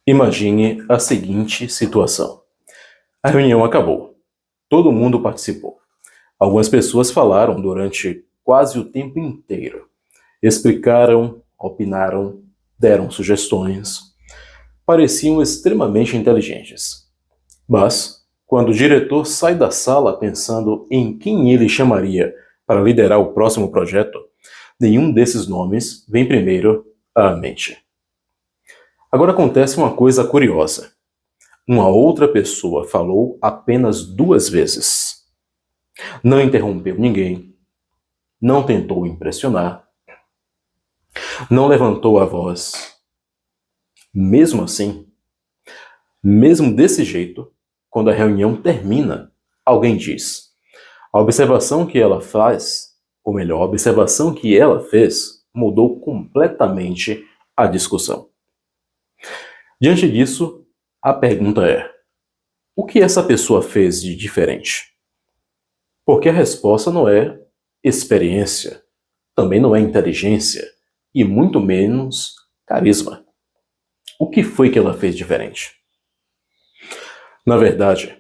Imagine a seguinte situação. A reunião acabou. Todo mundo participou. Algumas pessoas falaram durante quase o tempo inteiro. Explicaram, opinaram, deram sugestões. Pareciam extremamente inteligentes. Mas, quando o diretor sai da sala pensando em quem ele chamaria para liderar o próximo projeto, nenhum desses nomes vem primeiro à mente. Agora acontece uma coisa curiosa. Uma outra pessoa falou apenas 2 vezes. Não interrompeu ninguém, não tentou impressionar, não levantou a voz. Mesmo assim, mesmo desse jeito, quando a reunião termina, alguém diz: a observação que ela faz, ou melhor, a observação que ela fez, mudou completamente a discussão. Diante disso, a pergunta é: o que essa pessoa fez de diferente? Porque a resposta não é experiência, também não é inteligência, e muito menos carisma. O que foi que ela fez diferente? Na verdade,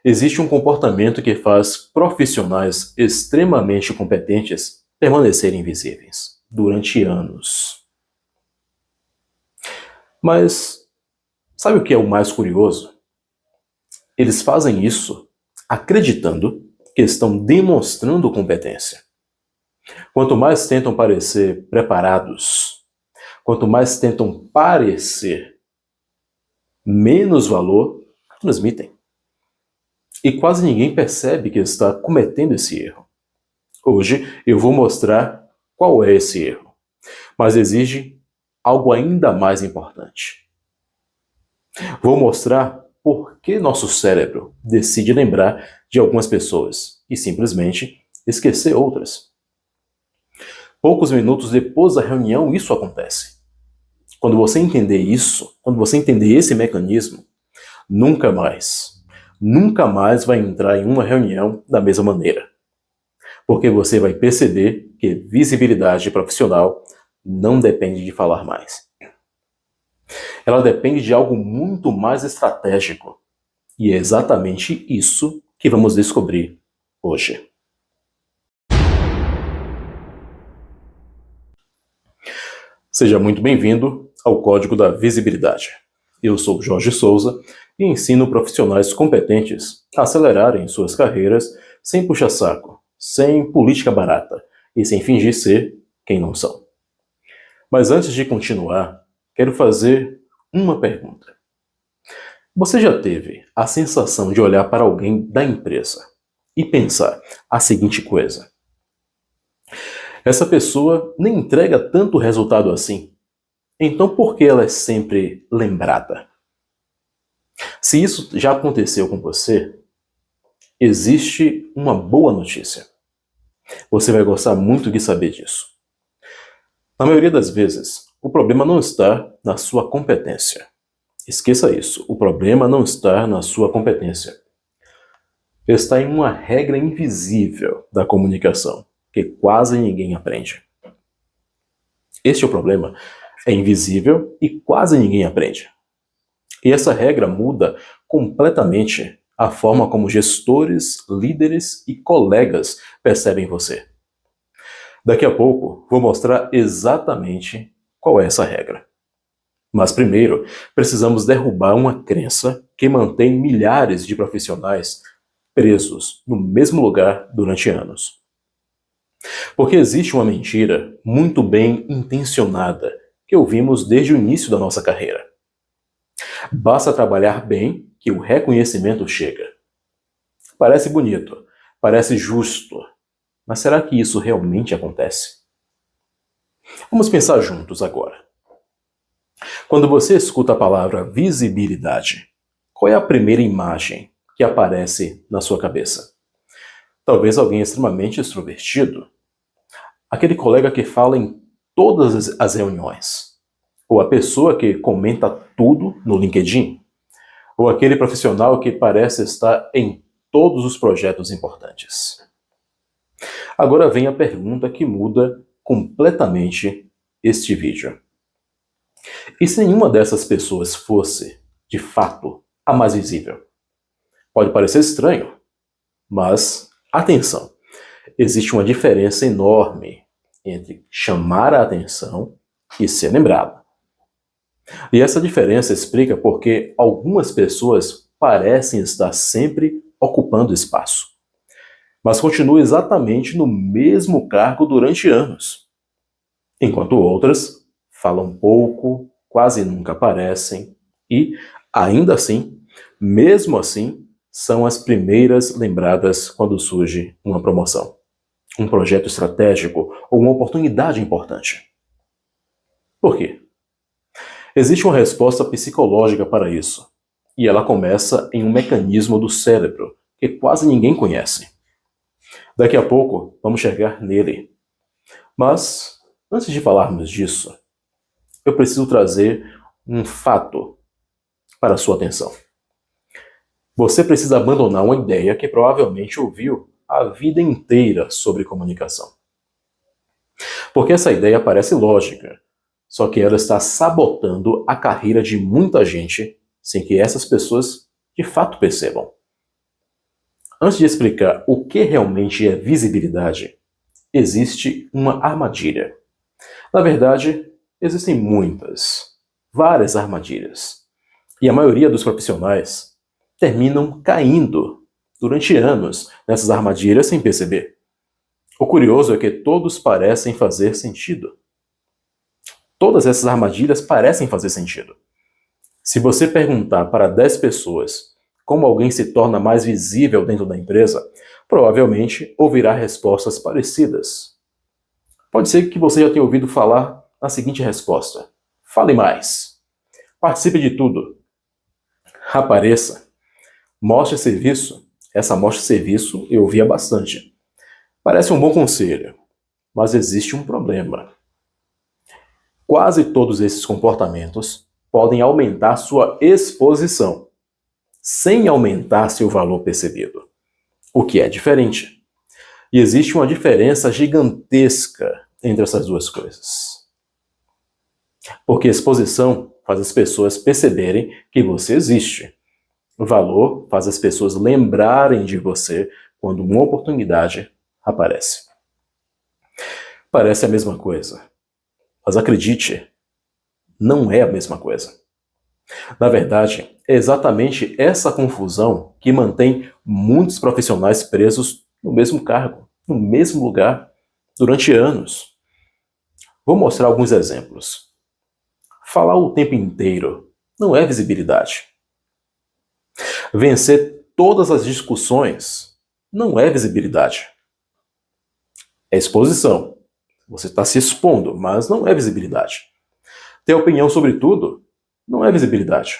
existe um comportamento que faz profissionais extremamente competentes permanecerem invisíveis durante anos. Mas sabe o que é o mais curioso? Eles fazem isso acreditando que estão demonstrando competência. Quanto mais tentam parecer preparados, quanto mais tentam parecer, menos valor transmitem. E quase ninguém percebe que está cometendo esse erro. Hoje eu vou mostrar qual é esse erro, mas exige algo ainda mais importante. Vou mostrar por que nosso cérebro decide lembrar de algumas pessoas e simplesmente esquecer outras. Poucos minutos depois da reunião, isso acontece. Quando você entender isso, quando você entender esse mecanismo, nunca mais vai entrar em uma reunião da mesma maneira. Porque você vai perceber que visibilidade profissional não depende de falar mais. Ela depende de algo muito mais estratégico. E é exatamente isso que vamos descobrir hoje. Seja muito bem-vindo ao Código da Visibilidade. Eu sou Jorge Souza e ensino profissionais competentes a acelerarem suas carreiras sem puxa-saco, sem política barata e sem fingir ser quem não são. Mas antes de continuar, quero fazer uma pergunta. Você já teve a sensação de olhar para alguém da empresa e pensar a seguinte coisa: essa pessoa nem entrega tanto resultado assim, então por que ela é sempre lembrada? Se isso já aconteceu com você, existe uma boa notícia. Você vai gostar muito de saber disso. Na maioria das vezes, o problema não está na sua competência. Esqueça isso, o problema não está na sua competência. Está em uma regra invisível da comunicação, que quase ninguém aprende. Este é o problema. É invisível e quase ninguém aprende. E essa regra muda completamente a forma como gestores, líderes e colegas percebem você. Daqui a pouco vou mostrar exatamente qual é essa regra. Mas primeiro, precisamos derrubar uma crença que mantém milhares de profissionais presos no mesmo lugar durante anos. Porque existe uma mentira muito bem intencionada que ouvimos desde o início da nossa carreira. Basta trabalhar bem que o reconhecimento chega. Parece bonito, parece justo, mas será que isso realmente acontece? Vamos pensar juntos agora. Quando você escuta a palavra visibilidade, qual é a primeira imagem que aparece na sua cabeça? Talvez alguém extremamente extrovertido, aquele colega que fala em todas as reuniões, ou a pessoa que comenta tudo no LinkedIn, ou aquele profissional que parece estar em todos os projetos importantes. Agora vem a pergunta que muda completamente este vídeo. E se nenhuma dessas pessoas fosse, de fato, a mais visível? Pode parecer estranho, mas atenção, existe uma diferença enorme entre chamar a atenção e ser lembrado. E essa diferença explica porque algumas pessoas parecem estar sempre ocupando espaço, mas continuam exatamente no mesmo cargo durante anos, enquanto outras falam pouco, quase nunca aparecem e, ainda assim, mesmo assim, são as primeiras lembradas quando surge uma promoção, um projeto estratégico ou uma oportunidade importante. Por quê? Existe uma resposta psicológica para isso, e ela começa em um mecanismo do cérebro que quase ninguém conhece. Daqui a pouco vamos chegar nele. Mas, antes de falarmos disso, eu preciso trazer um fato para a sua atenção. Você precisa abandonar uma ideia que provavelmente ouviu a vida inteira sobre comunicação. Porque essa ideia parece lógica, só que ela está sabotando a carreira de muita gente sem que essas pessoas de fato percebam. Antes de explicar o que realmente é visibilidade, existe uma armadilha. Na verdade, existem várias armadilhas. E a maioria dos profissionais terminam caindo durante anos nessas armadilhas sem perceber. O curioso é que todos parecem fazer sentido. Todas essas armadilhas parecem fazer sentido. Se você perguntar para 10 pessoas como alguém se torna mais visível dentro da empresa, provavelmente ouvirá respostas parecidas. Pode ser que você já tenha ouvido falar na seguinte resposta: fale mais, participe de tudo, apareça, mostre serviço. Essa mostre serviço eu ouvia bastante. Parece um bom conselho, mas existe um problema. Quase todos esses comportamentos podem aumentar sua exposição, sem aumentar seu valor percebido, o que é diferente. E existe uma diferença gigantesca entre essas duas coisas. Porque exposição faz as pessoas perceberem que você existe. O valor faz as pessoas lembrarem de você quando uma oportunidade aparece. Parece a mesma coisa, mas acredite, não é a mesma coisa. Na verdade, é exatamente essa confusão que mantém muitos profissionais presos no mesmo cargo, no mesmo lugar, durante anos. Vou mostrar alguns exemplos. Falar o tempo inteiro não é visibilidade. Vencer todas as discussões não é visibilidade. É exposição. Você está se expondo, mas não é visibilidade. Ter opinião sobre tudo não é visibilidade.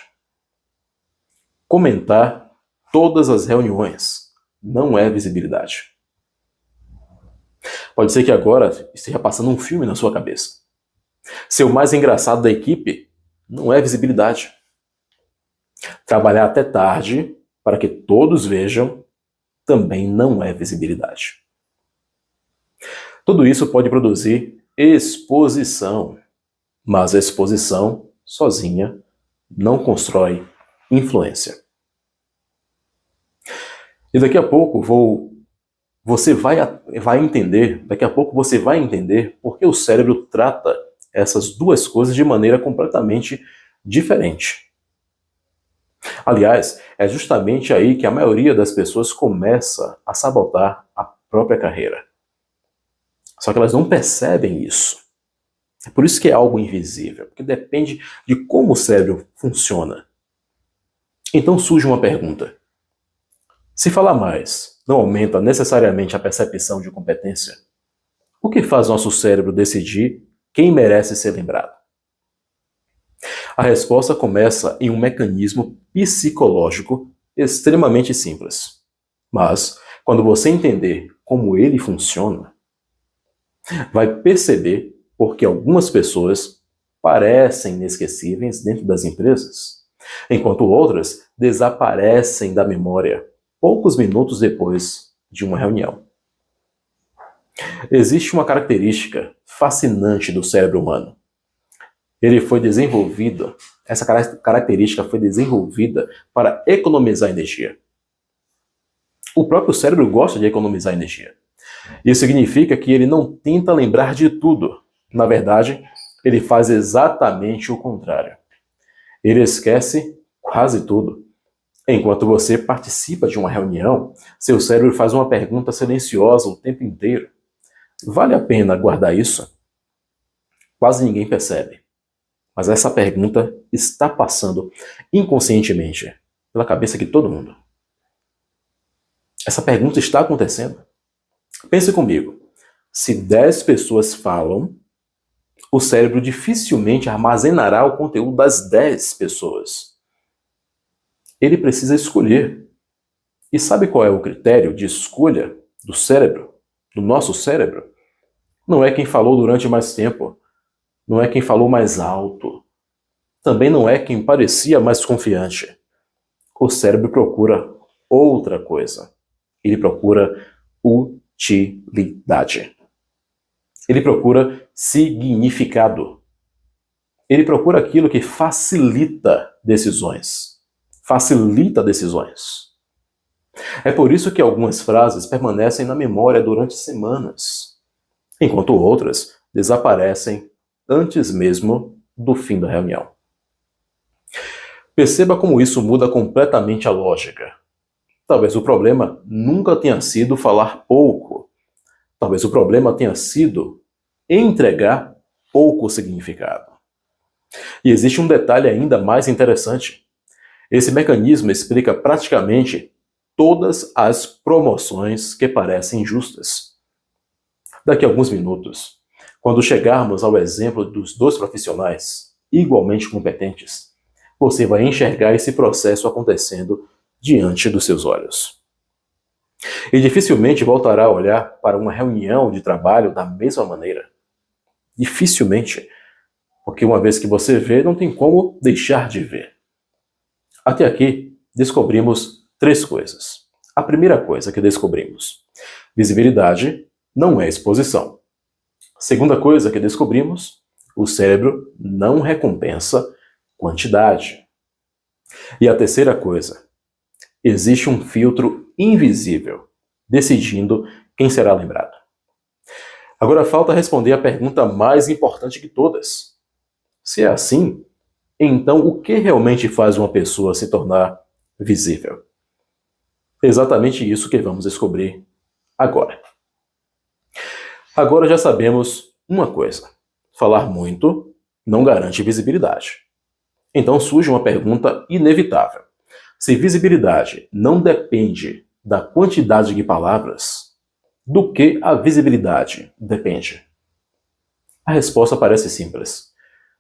Comentar todas as reuniões não é visibilidade. Pode ser que agora esteja passando um filme na sua cabeça. Ser o mais engraçado da equipe não é visibilidade. Trabalhar até tarde para que todos vejam também não é visibilidade. Tudo isso pode produzir exposição, mas a exposição sozinha não constrói influência. E daqui a pouco você vai entender por que o cérebro trata essas duas coisas de maneira completamente diferente. Aliás, é justamente aí que a maioria das pessoas começa a sabotar a própria carreira. Só que elas não percebem isso. É por isso que é algo invisível, porque depende de como o cérebro funciona. Então surge uma pergunta. Se falar mais não aumenta necessariamente a percepção de competência, o que faz nosso cérebro decidir quem merece ser lembrado? A resposta começa em um mecanismo psicológico extremamente simples. Mas, quando você entender como ele funciona, vai perceber por que algumas pessoas parecem inesquecíveis dentro das empresas, enquanto outras desaparecem da memória poucos minutos depois de uma reunião. Existe uma característica fascinante do cérebro humano. Ele foi desenvolvido, essa característica foi desenvolvida para economizar energia. O próprio cérebro gosta de economizar energia. Isso significa que ele não tenta lembrar de tudo. Na verdade, ele faz exatamente o contrário. Ele esquece quase tudo. Enquanto você participa de uma reunião, seu cérebro faz uma pergunta silenciosa o tempo inteiro. Vale a pena guardar isso? Quase ninguém percebe. Mas essa pergunta está passando inconscientemente pela cabeça de todo mundo. Essa pergunta está acontecendo. Pense comigo. Se 10 pessoas falam, o cérebro dificilmente armazenará o conteúdo das 10 pessoas. Ele precisa escolher. E sabe qual é o critério de escolha do cérebro, do nosso cérebro? Não é quem falou durante mais tempo. Não é quem falou mais alto. Também não é quem parecia mais confiante. O cérebro procura outra coisa. Ele procura utilidade. Ele procura significado. Ele procura aquilo que facilita decisões. Facilita decisões. É por isso que algumas frases permanecem na memória durante semanas, enquanto outras desaparecem antes mesmo do fim da reunião. Perceba como isso muda completamente a lógica. Talvez o problema nunca tenha sido falar pouco. Talvez o problema tenha sido entregar pouco significado. E existe um detalhe ainda mais interessante. Esse mecanismo explica praticamente todas as promoções que parecem injustas. Daqui a alguns minutos, quando chegarmos ao exemplo dos 2 profissionais igualmente competentes, você vai enxergar esse processo acontecendo diante dos seus olhos. E dificilmente voltará a olhar para uma reunião de trabalho da mesma maneira. Dificilmente, porque uma vez que você vê, não tem como deixar de ver. Até aqui, descobrimos 3 coisas. A primeira coisa que descobrimos: visibilidade não é exposição. Segunda coisa que descobrimos: o cérebro não recompensa quantidade. E a terceira coisa: existe um filtro invisível decidindo quem será lembrado. Agora falta responder a pergunta mais importante de todas. Se é assim, então o que realmente faz uma pessoa se tornar visível? Exatamente isso que vamos descobrir agora. Agora já sabemos uma coisa: falar muito não garante visibilidade. Então surge uma pergunta inevitável. Se visibilidade não depende da quantidade de palavras, do que a visibilidade depende? A resposta parece simples,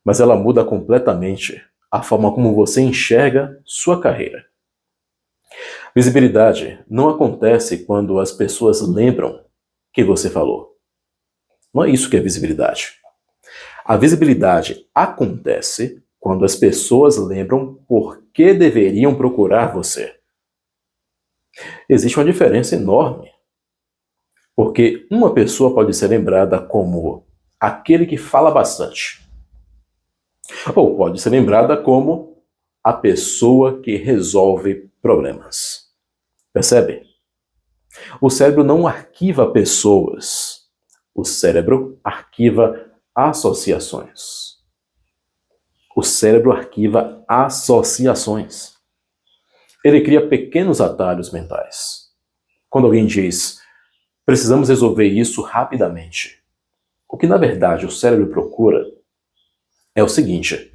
mas ela muda completamente a forma como você enxerga sua carreira. Visibilidade não acontece quando as pessoas lembram que você falou. Não é isso que é visibilidade. A visibilidade acontece quando as pessoas lembram por que deveriam procurar você. Existe uma diferença enorme, porque uma pessoa pode ser lembrada como aquele que fala bastante, ou pode ser lembrada como a pessoa que resolve problemas. Percebe? O cérebro não arquiva pessoas. O cérebro arquiva associações. O cérebro arquiva associações. Ele cria pequenos atalhos mentais. Quando alguém diz, precisamos resolver isso rapidamente, o que na verdade o cérebro procura é o seguinte: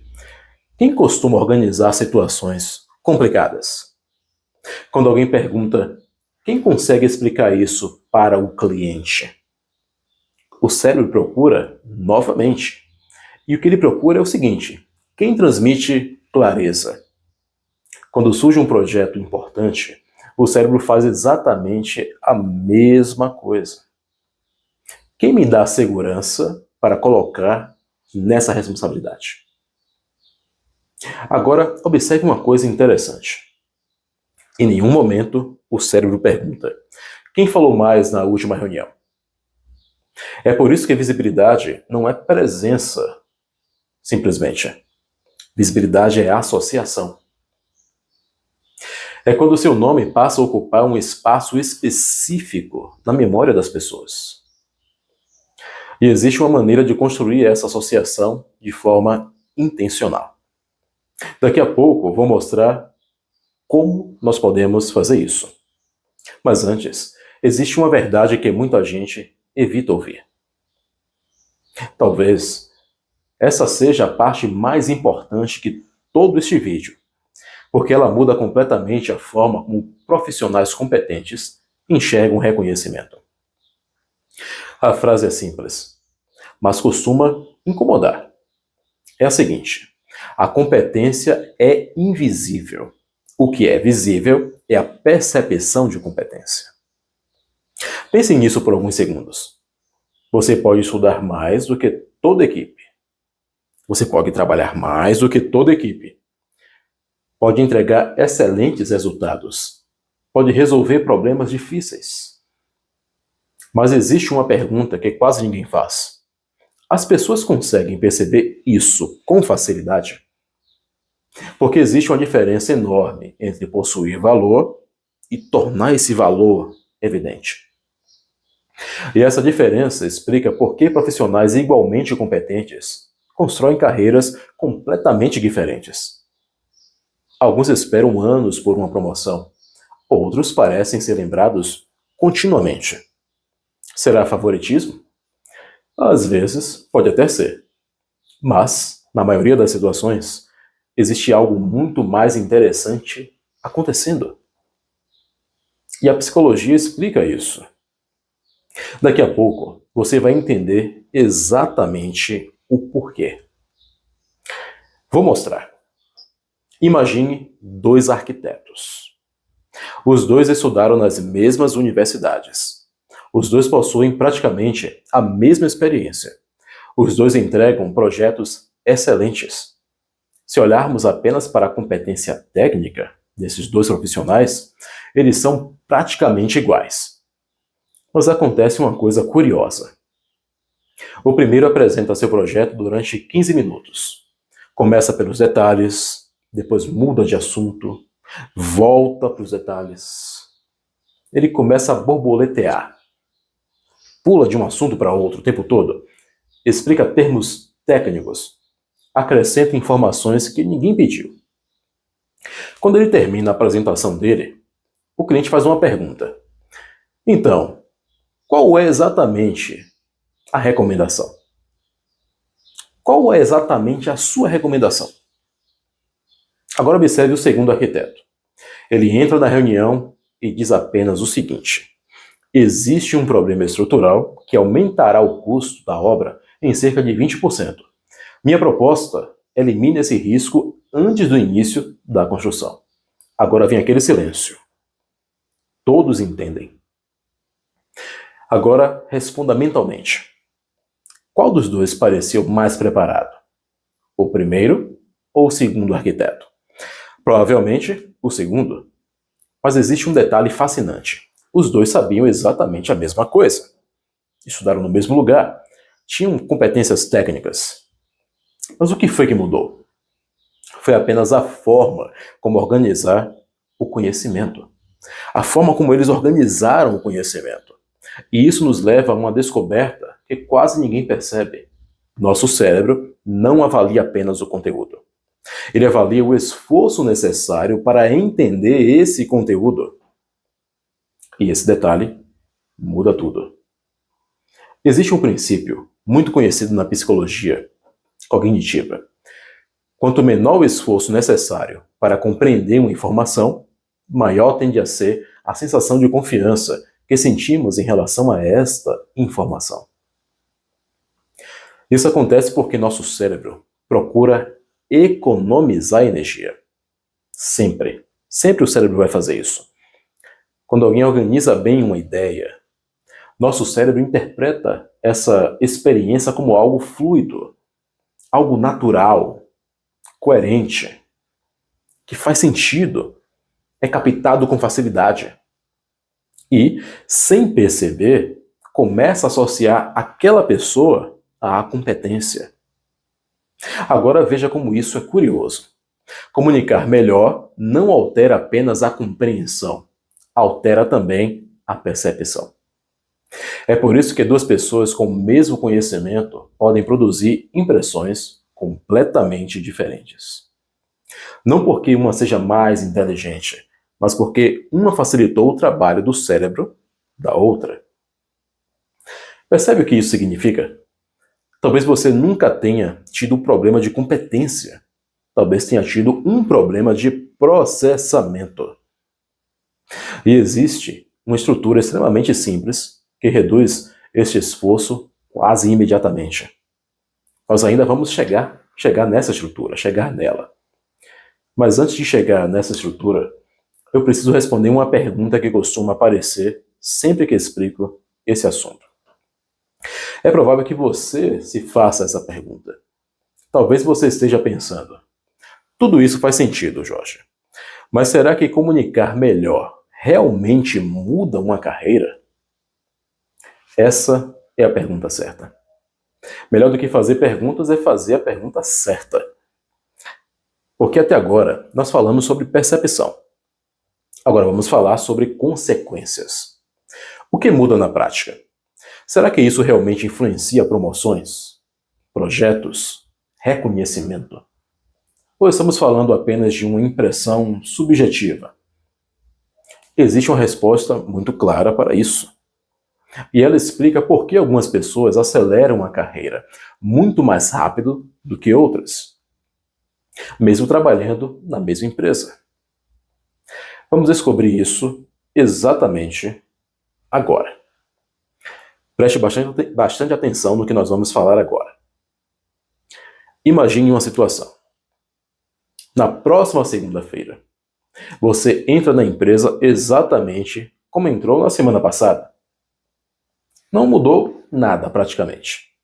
quem costuma organizar situações complicadas? Quando alguém pergunta, quem consegue explicar isso para o cliente? O cérebro procura novamente. E o que ele procura é o seguinte: quem transmite clareza? Quando surge um projeto importante, o cérebro faz exatamente a mesma coisa. Quem me dá segurança para colocar nessa responsabilidade? Agora, observe uma coisa interessante. Em nenhum momento o cérebro pergunta: quem falou mais na última reunião? É por isso que a visibilidade não é presença. simplesmente. Visibilidade é associação. É quando o seu nome passa a ocupar um espaço específico na memória das pessoas. E existe uma maneira de construir essa associação de forma intencional. Daqui a pouco eu vou mostrar como nós podemos fazer isso. Mas antes, existe uma verdade que muita gente evita ouvir. Talvez essa seja a parte mais importante de todo este vídeo, porque ela muda completamente a forma como profissionais competentes enxergam o reconhecimento. A frase é simples, mas costuma incomodar. É a seguinte: a competência é invisível. O que é visível é a percepção de competência. Pense nisso por alguns segundos. Você pode estudar mais do que toda a equipe. Você pode trabalhar mais do que toda a equipe. Pode entregar excelentes resultados. Pode resolver problemas difíceis. Mas existe uma pergunta que quase ninguém faz. As pessoas conseguem perceber isso com facilidade? Porque existe uma diferença enorme entre possuir valor e tornar esse valor evidente. E essa diferença explica por que profissionais igualmente competentes constroem carreiras completamente diferentes. Alguns esperam anos por uma promoção, outros parecem ser lembrados continuamente. Será favoritismo? Às vezes, pode até ser. Mas, na maioria das situações, existe algo muito mais interessante acontecendo. E a psicologia explica isso. Daqui a pouco, você vai entender exatamente o porquê. Vou mostrar. Imagine dois arquitetos. Os dois estudaram nas mesmas universidades. Os dois possuem praticamente a mesma experiência. Os dois entregam projetos excelentes. Se olharmos apenas para a competência técnica desses dois profissionais, eles são praticamente iguais. Mas acontece uma coisa curiosa. O primeiro apresenta seu projeto durante 15 minutos. Começa pelos detalhes, depois muda de assunto, volta para os detalhes. Ele começa a borboletear. Pula de um assunto para outro o tempo todo. Explica termos técnicos. Acrescenta informações que ninguém pediu. Quando ele termina a apresentação dele, o cliente faz uma pergunta. Então, qual é exatamente a recomendação? Qual é exatamente a sua recomendação? Agora observe o segundo arquiteto. Ele entra na reunião e diz apenas o seguinte: existe um problema estrutural que aumentará o custo da obra em cerca de 20%. Minha proposta elimina esse risco antes do início da construção. Agora vem aquele silêncio. Todos entendem. Agora responda mentalmente. Qual dos dois pareceu mais preparado? O primeiro ou o segundo arquiteto? Provavelmente o segundo. Mas existe um detalhe fascinante. Os dois sabiam exatamente a mesma coisa. Estudaram no mesmo lugar. Tinham competências técnicas. Mas o que foi que mudou? Foi apenas a forma como organizar o conhecimento. A forma como eles organizaram o conhecimento. E isso nos leva a uma descoberta que quase ninguém percebe. Nosso cérebro não avalia apenas o conteúdo. Ele avalia o esforço necessário para entender esse conteúdo. E esse detalhe muda tudo. Existe um princípio muito conhecido na psicologia cognitiva. Quanto menor o esforço necessário para compreender uma informação, maior tende a ser a sensação de confiança que sentimos em relação a esta informação. Isso acontece porque nosso cérebro procura economizar energia. Sempre. Sempre o cérebro vai fazer isso. Quando alguém organiza bem uma ideia, nosso cérebro interpreta essa experiência como algo fluido, algo natural, coerente, que faz sentido, é captado com facilidade. E, sem perceber, começa a associar aquela pessoa à competência. Agora veja como isso é curioso. Comunicar melhor não altera apenas a compreensão, altera também a percepção. É por isso que duas pessoas com o mesmo conhecimento podem produzir impressões completamente diferentes. Não porque uma seja mais inteligente, mas porque uma facilitou o trabalho do cérebro da outra. Percebe o que isso significa? Talvez você nunca tenha tido problema de competência. Talvez tenha tido um problema de processamento. E existe uma estrutura extremamente simples que reduz este esforço quase imediatamente. Nós ainda vamos chegar nessa estrutura, chegar nela. Mas antes de chegar nessa estrutura, eu preciso responder uma pergunta que costuma aparecer sempre que explico esse assunto. É provável que você se faça essa pergunta. Talvez você esteja pensando: tudo isso faz sentido, Jorge. Mas será que comunicar melhor realmente muda uma carreira? Essa é a pergunta certa. Melhor do que fazer perguntas é fazer a pergunta certa. Porque até agora nós falamos sobre percepção. Agora vamos falar sobre consequências. O que muda na prática? Será que isso realmente influencia promoções, projetos, reconhecimento? Ou estamos falando apenas de uma impressão subjetiva? Existe uma resposta muito clara para isso. E ela explica por que algumas pessoas aceleram a carreira muito mais rápido do que outras, mesmo trabalhando na mesma empresa. Vamos descobrir isso exatamente agora. Preste bastante atenção no que nós vamos falar agora. Imagine uma situação. Na próxima segunda-feira, você entra na empresa exatamente como entrou na semana passada. Não mudou nada praticamente.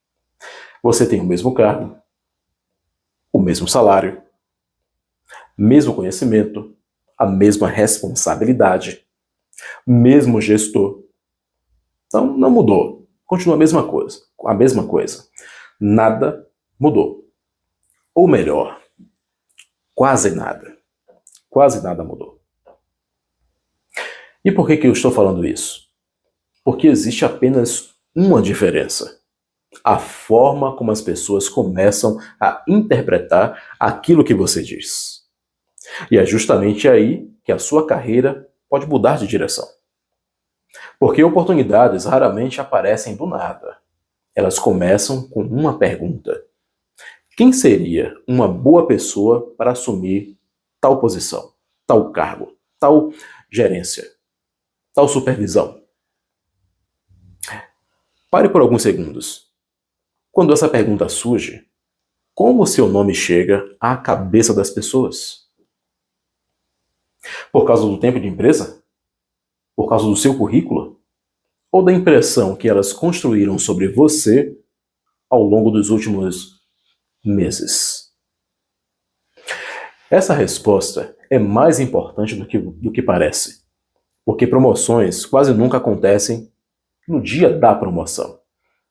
Você tem o mesmo cargo, o mesmo salário, mesmo conhecimento, a mesma responsabilidade, mesmo gestor. Então não mudou. Continua a mesma coisa. Nada mudou. Ou melhor, quase nada. Quase nada mudou. E por que eu estou falando isso? Porque existe apenas uma diferença: a forma como as pessoas começam a interpretar aquilo que você diz. E é justamente aí que a sua carreira pode mudar de direção. Porque oportunidades raramente aparecem do nada. Elas começam com uma pergunta: quem seria uma boa pessoa para assumir tal posição, tal cargo, tal gerência, tal supervisão? Pare por alguns segundos. Quando essa pergunta surge, como o seu nome chega à cabeça das pessoas? Por causa do tempo de empresa? Por causa do seu currículo? Ou da impressão que elas construíram sobre você ao longo dos últimos meses? Essa resposta é mais importante do que parece, porque promoções quase nunca acontecem no dia da promoção.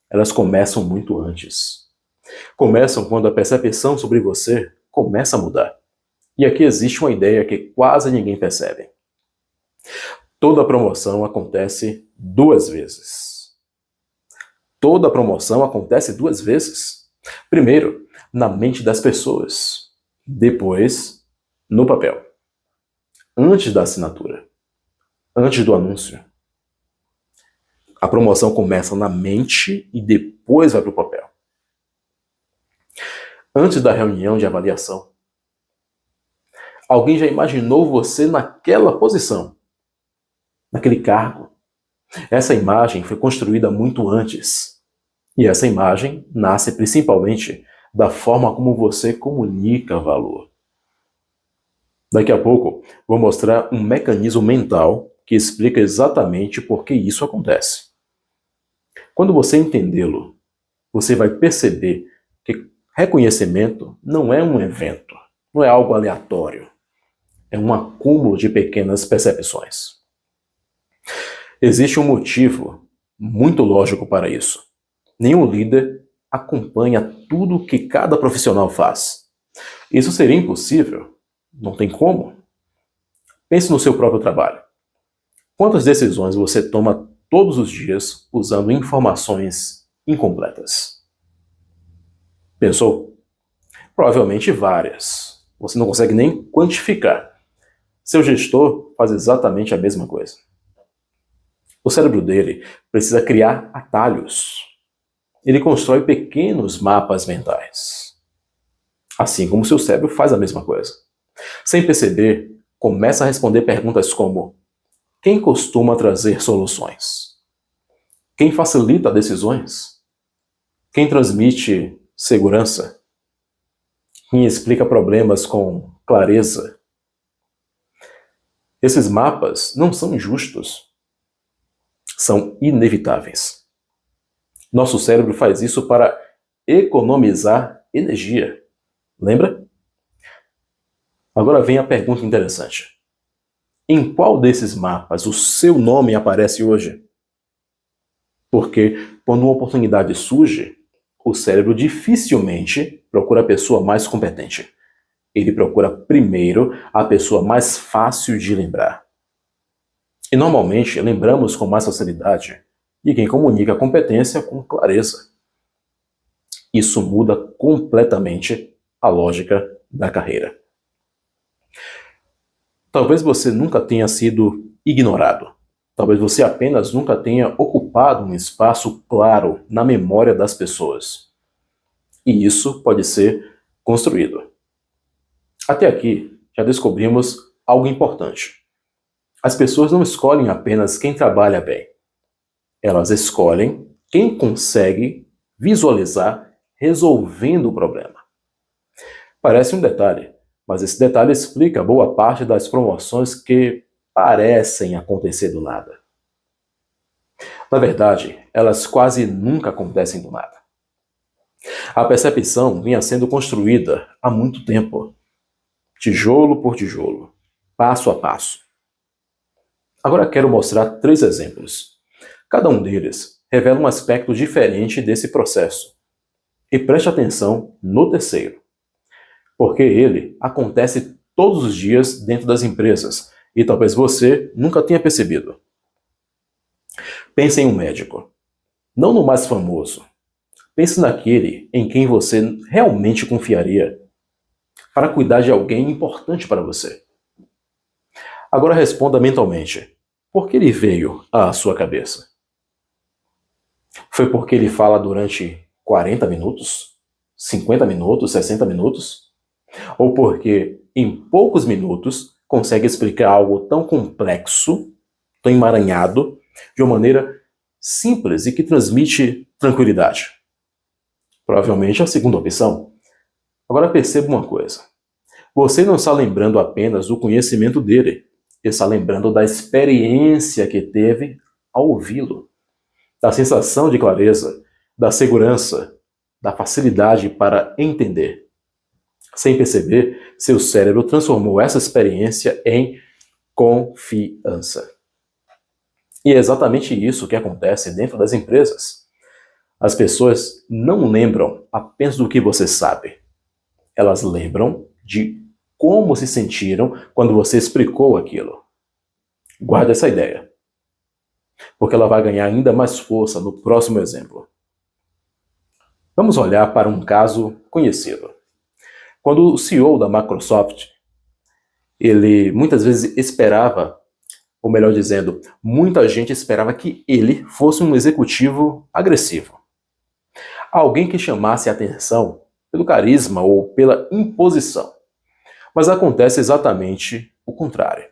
Elas começam muito antes. Começam quando a percepção sobre você começa a mudar. E aqui existe uma ideia que quase ninguém percebe. Toda promoção acontece 2 vezes. Toda promoção acontece 2 vezes. Primeiro, na mente das pessoas. Depois, no papel. Antes da assinatura. Antes do anúncio. A promoção começa na mente e depois vai para o papel. Antes da reunião de avaliação. Alguém já imaginou você naquela posição, naquele cargo? Essa imagem foi construída muito antes. E essa imagem nasce principalmente da forma como você comunica valor. Daqui a pouco, vou mostrar um mecanismo mental que explica exatamente por que isso acontece. Quando você entendê-lo, você vai perceber que reconhecimento não é um evento, não é algo aleatório. É um acúmulo de pequenas percepções. Existe um motivo muito lógico para isso. Nenhum líder acompanha tudo que cada profissional faz. Isso seria impossível? Não tem como. Pense no seu próprio trabalho. Quantas decisões você toma todos os dias usando informações incompletas? Pensou? Provavelmente várias. Você não consegue nem quantificar. Seu gestor faz exatamente a mesma coisa. O cérebro dele precisa criar atalhos. Ele constrói pequenos mapas mentais. Assim como seu cérebro faz a mesma coisa. Sem perceber, começa a responder perguntas como: quem costuma trazer soluções? Quem facilita decisões? Quem transmite segurança? Quem explica problemas com clareza? Esses mapas não são injustos. São inevitáveis. Nosso cérebro faz isso para economizar energia. Lembra? Agora vem a pergunta interessante. Em qual desses mapas o seu nome aparece hoje? Porque quando uma oportunidade surge, o cérebro dificilmente procura a pessoa mais competente. Ele procura primeiro a pessoa mais fácil de lembrar. E normalmente lembramos com mais facilidade de quem comunica a competência com clareza. Isso muda completamente a lógica da carreira. Talvez você nunca tenha sido ignorado. Talvez você apenas nunca tenha ocupado um espaço claro na memória das pessoas. E isso pode ser construído. Até aqui, já descobrimos algo importante. As pessoas não escolhem apenas quem trabalha bem. Elas escolhem quem consegue visualizar resolvendo o problema. Parece um detalhe, mas esse detalhe explica boa parte das promoções que parecem acontecer do nada. Na verdade, elas quase nunca acontecem do nada. A percepção vinha sendo construída há muito tempo, tijolo por tijolo, passo a passo. Agora quero mostrar 3 exemplos. Cada um deles revela um aspecto diferente desse processo. E preste atenção no terceiro, porque ele acontece todos os dias dentro das empresas e talvez você nunca tenha percebido. Pense em um médico, não no mais famoso. Pense naquele em quem você realmente confiaria para cuidar de alguém importante para você. Agora responda mentalmente. Por que ele veio à sua cabeça? Foi porque ele fala durante 40 minutos? 50 minutos? 60 minutos? Ou porque em poucos minutos consegue explicar algo tão complexo, tão emaranhado, de uma maneira simples e que transmite tranquilidade? Provavelmente a segunda opção. Agora perceba uma coisa. Você não está lembrando apenas do conhecimento dele, está lembrando da experiência que teve ao ouvi-lo, da sensação de clareza, da segurança, da facilidade para entender. Sem perceber, seu cérebro transformou essa experiência em confiança. E é exatamente isso que acontece dentro das empresas. As pessoas não lembram apenas do que você sabe. Elas lembram de como se sentiram quando você explicou aquilo. Guarde essa ideia, porque ela vai ganhar ainda mais força no próximo exemplo. Vamos olhar para um caso conhecido. Quando o CEO da Microsoft, ele muitas vezes esperava, ou melhor dizendo, muita gente esperava que ele fosse um executivo agressivo. Alguém que chamasse a atenção pelo carisma ou pela imposição. Mas acontece exatamente o contrário.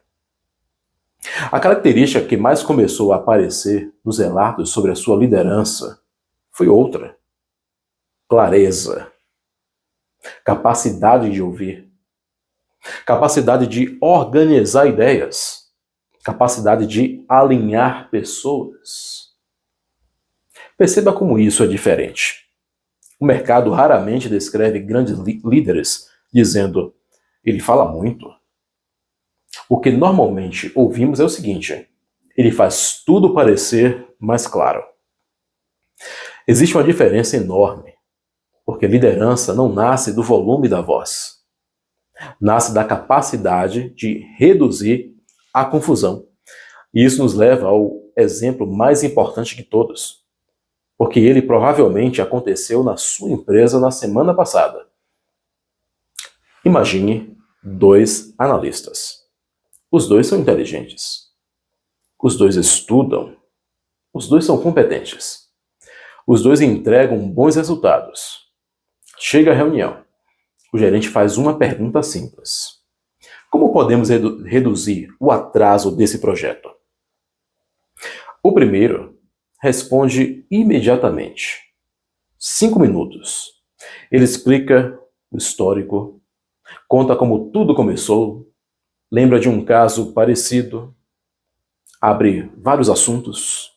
A característica que mais começou a aparecer nos relatos sobre a sua liderança foi outra: clareza, capacidade de ouvir, capacidade de organizar ideias, capacidade de alinhar pessoas. Perceba como isso é diferente. O mercado raramente descreve grandes líderes dizendo: ele fala muito. O que normalmente ouvimos é o seguinte: ele faz tudo parecer mais claro. Existe uma diferença enorme Porque liderança não nasce do volume da voz. Nasce da capacidade de reduzir a confusão. E isso nos leva ao exemplo mais importante de todos, porque ele provavelmente aconteceu na sua empresa na semana passada. Imagine 2 analistas. Os 2 são inteligentes. Os 2 estudam. Os 2 são competentes. Os 2 entregam bons resultados. Chega a reunião. O gerente faz uma pergunta simples. Como podemos reduzir o atraso desse projeto? O primeiro responde imediatamente. 5 minutos. Ele explica o histórico, conta como tudo começou, lembra de um caso parecido, abre vários assuntos.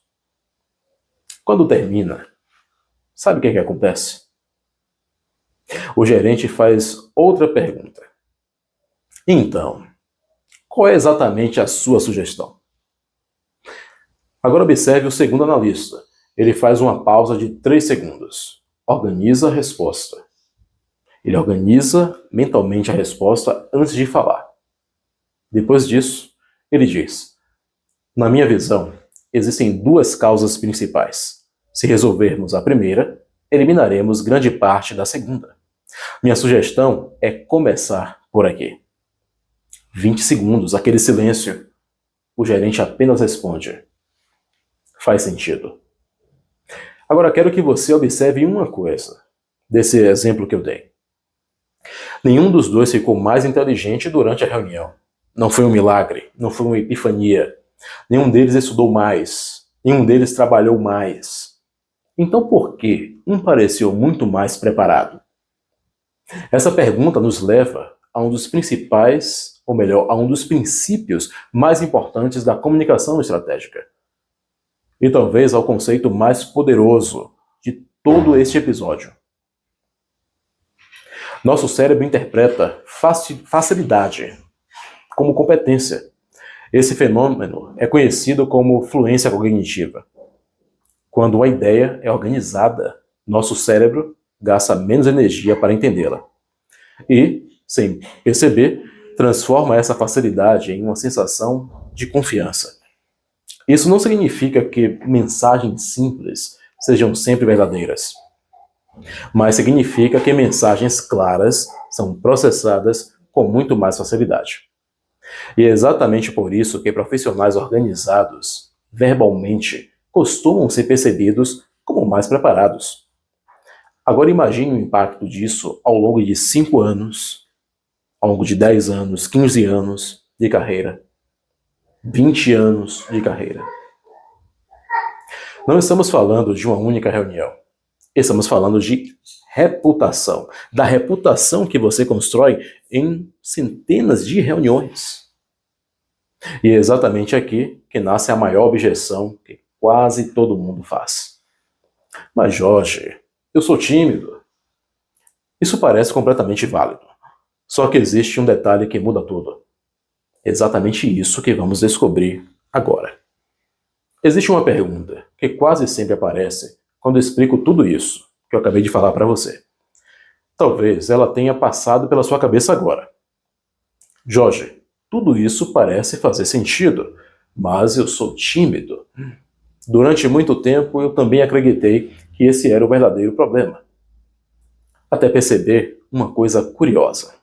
Quando termina, sabe o que acontece? O gerente faz outra pergunta. Então, qual é exatamente a sua sugestão? Agora observe o segundo analista. Ele faz uma pausa de 3 segundos. Organiza a resposta. Ele organiza mentalmente a resposta antes de falar. Depois disso, ele diz: na minha visão, existem 2 causas principais. Se resolvermos a primeira, eliminaremos grande parte da segunda. Minha sugestão é começar por aqui. 20 segundos, aquele silêncio. O gerente apenas responde: faz sentido. Agora quero que você observe uma coisa desse exemplo que eu dei. Nenhum dos 2 ficou mais inteligente durante a reunião. Não foi um milagre, não foi uma epifania. Nenhum deles estudou mais, nenhum deles trabalhou mais. Então por que um pareceu muito mais preparado? Essa pergunta nos leva a um dos principais, ou melhor, a um dos princípios mais importantes da comunicação estratégica. E talvez ao conceito mais poderoso de todo este episódio. Nosso cérebro interpreta facilidade como competência. Esse fenômeno é conhecido como fluência cognitiva. Quando uma ideia é organizada, nosso cérebro gasta menos energia para entendê-la. E, sem perceber, transforma essa facilidade em uma sensação de confiança. Isso não significa que mensagens simples sejam sempre verdadeiras, mas significa que mensagens claras são processadas com muito mais facilidade. E é exatamente por isso que profissionais organizados, verbalmente, costumam ser percebidos como mais preparados. Agora imagine o impacto disso ao longo de 5 anos, ao longo de 10 anos, 15 anos de carreira, 20 anos de carreira. Não estamos falando de uma única reunião. Estamos falando de reputação, da reputação que você constrói em centenas de reuniões. E é exatamente aqui que nasce a maior objeção que quase todo mundo faz. Mas Jorge, eu sou tímido. Isso parece completamente válido. Só que existe um detalhe que muda tudo. É exatamente isso que vamos descobrir agora. Existe uma pergunta que quase sempre aparece quando eu explico tudo isso que eu acabei de falar para você. Talvez ela tenha passado pela sua cabeça agora. Jorge, tudo isso parece fazer sentido, mas eu sou tímido. Durante muito tempo eu também acreditei que esse era o verdadeiro problema. Até perceber uma coisa curiosa.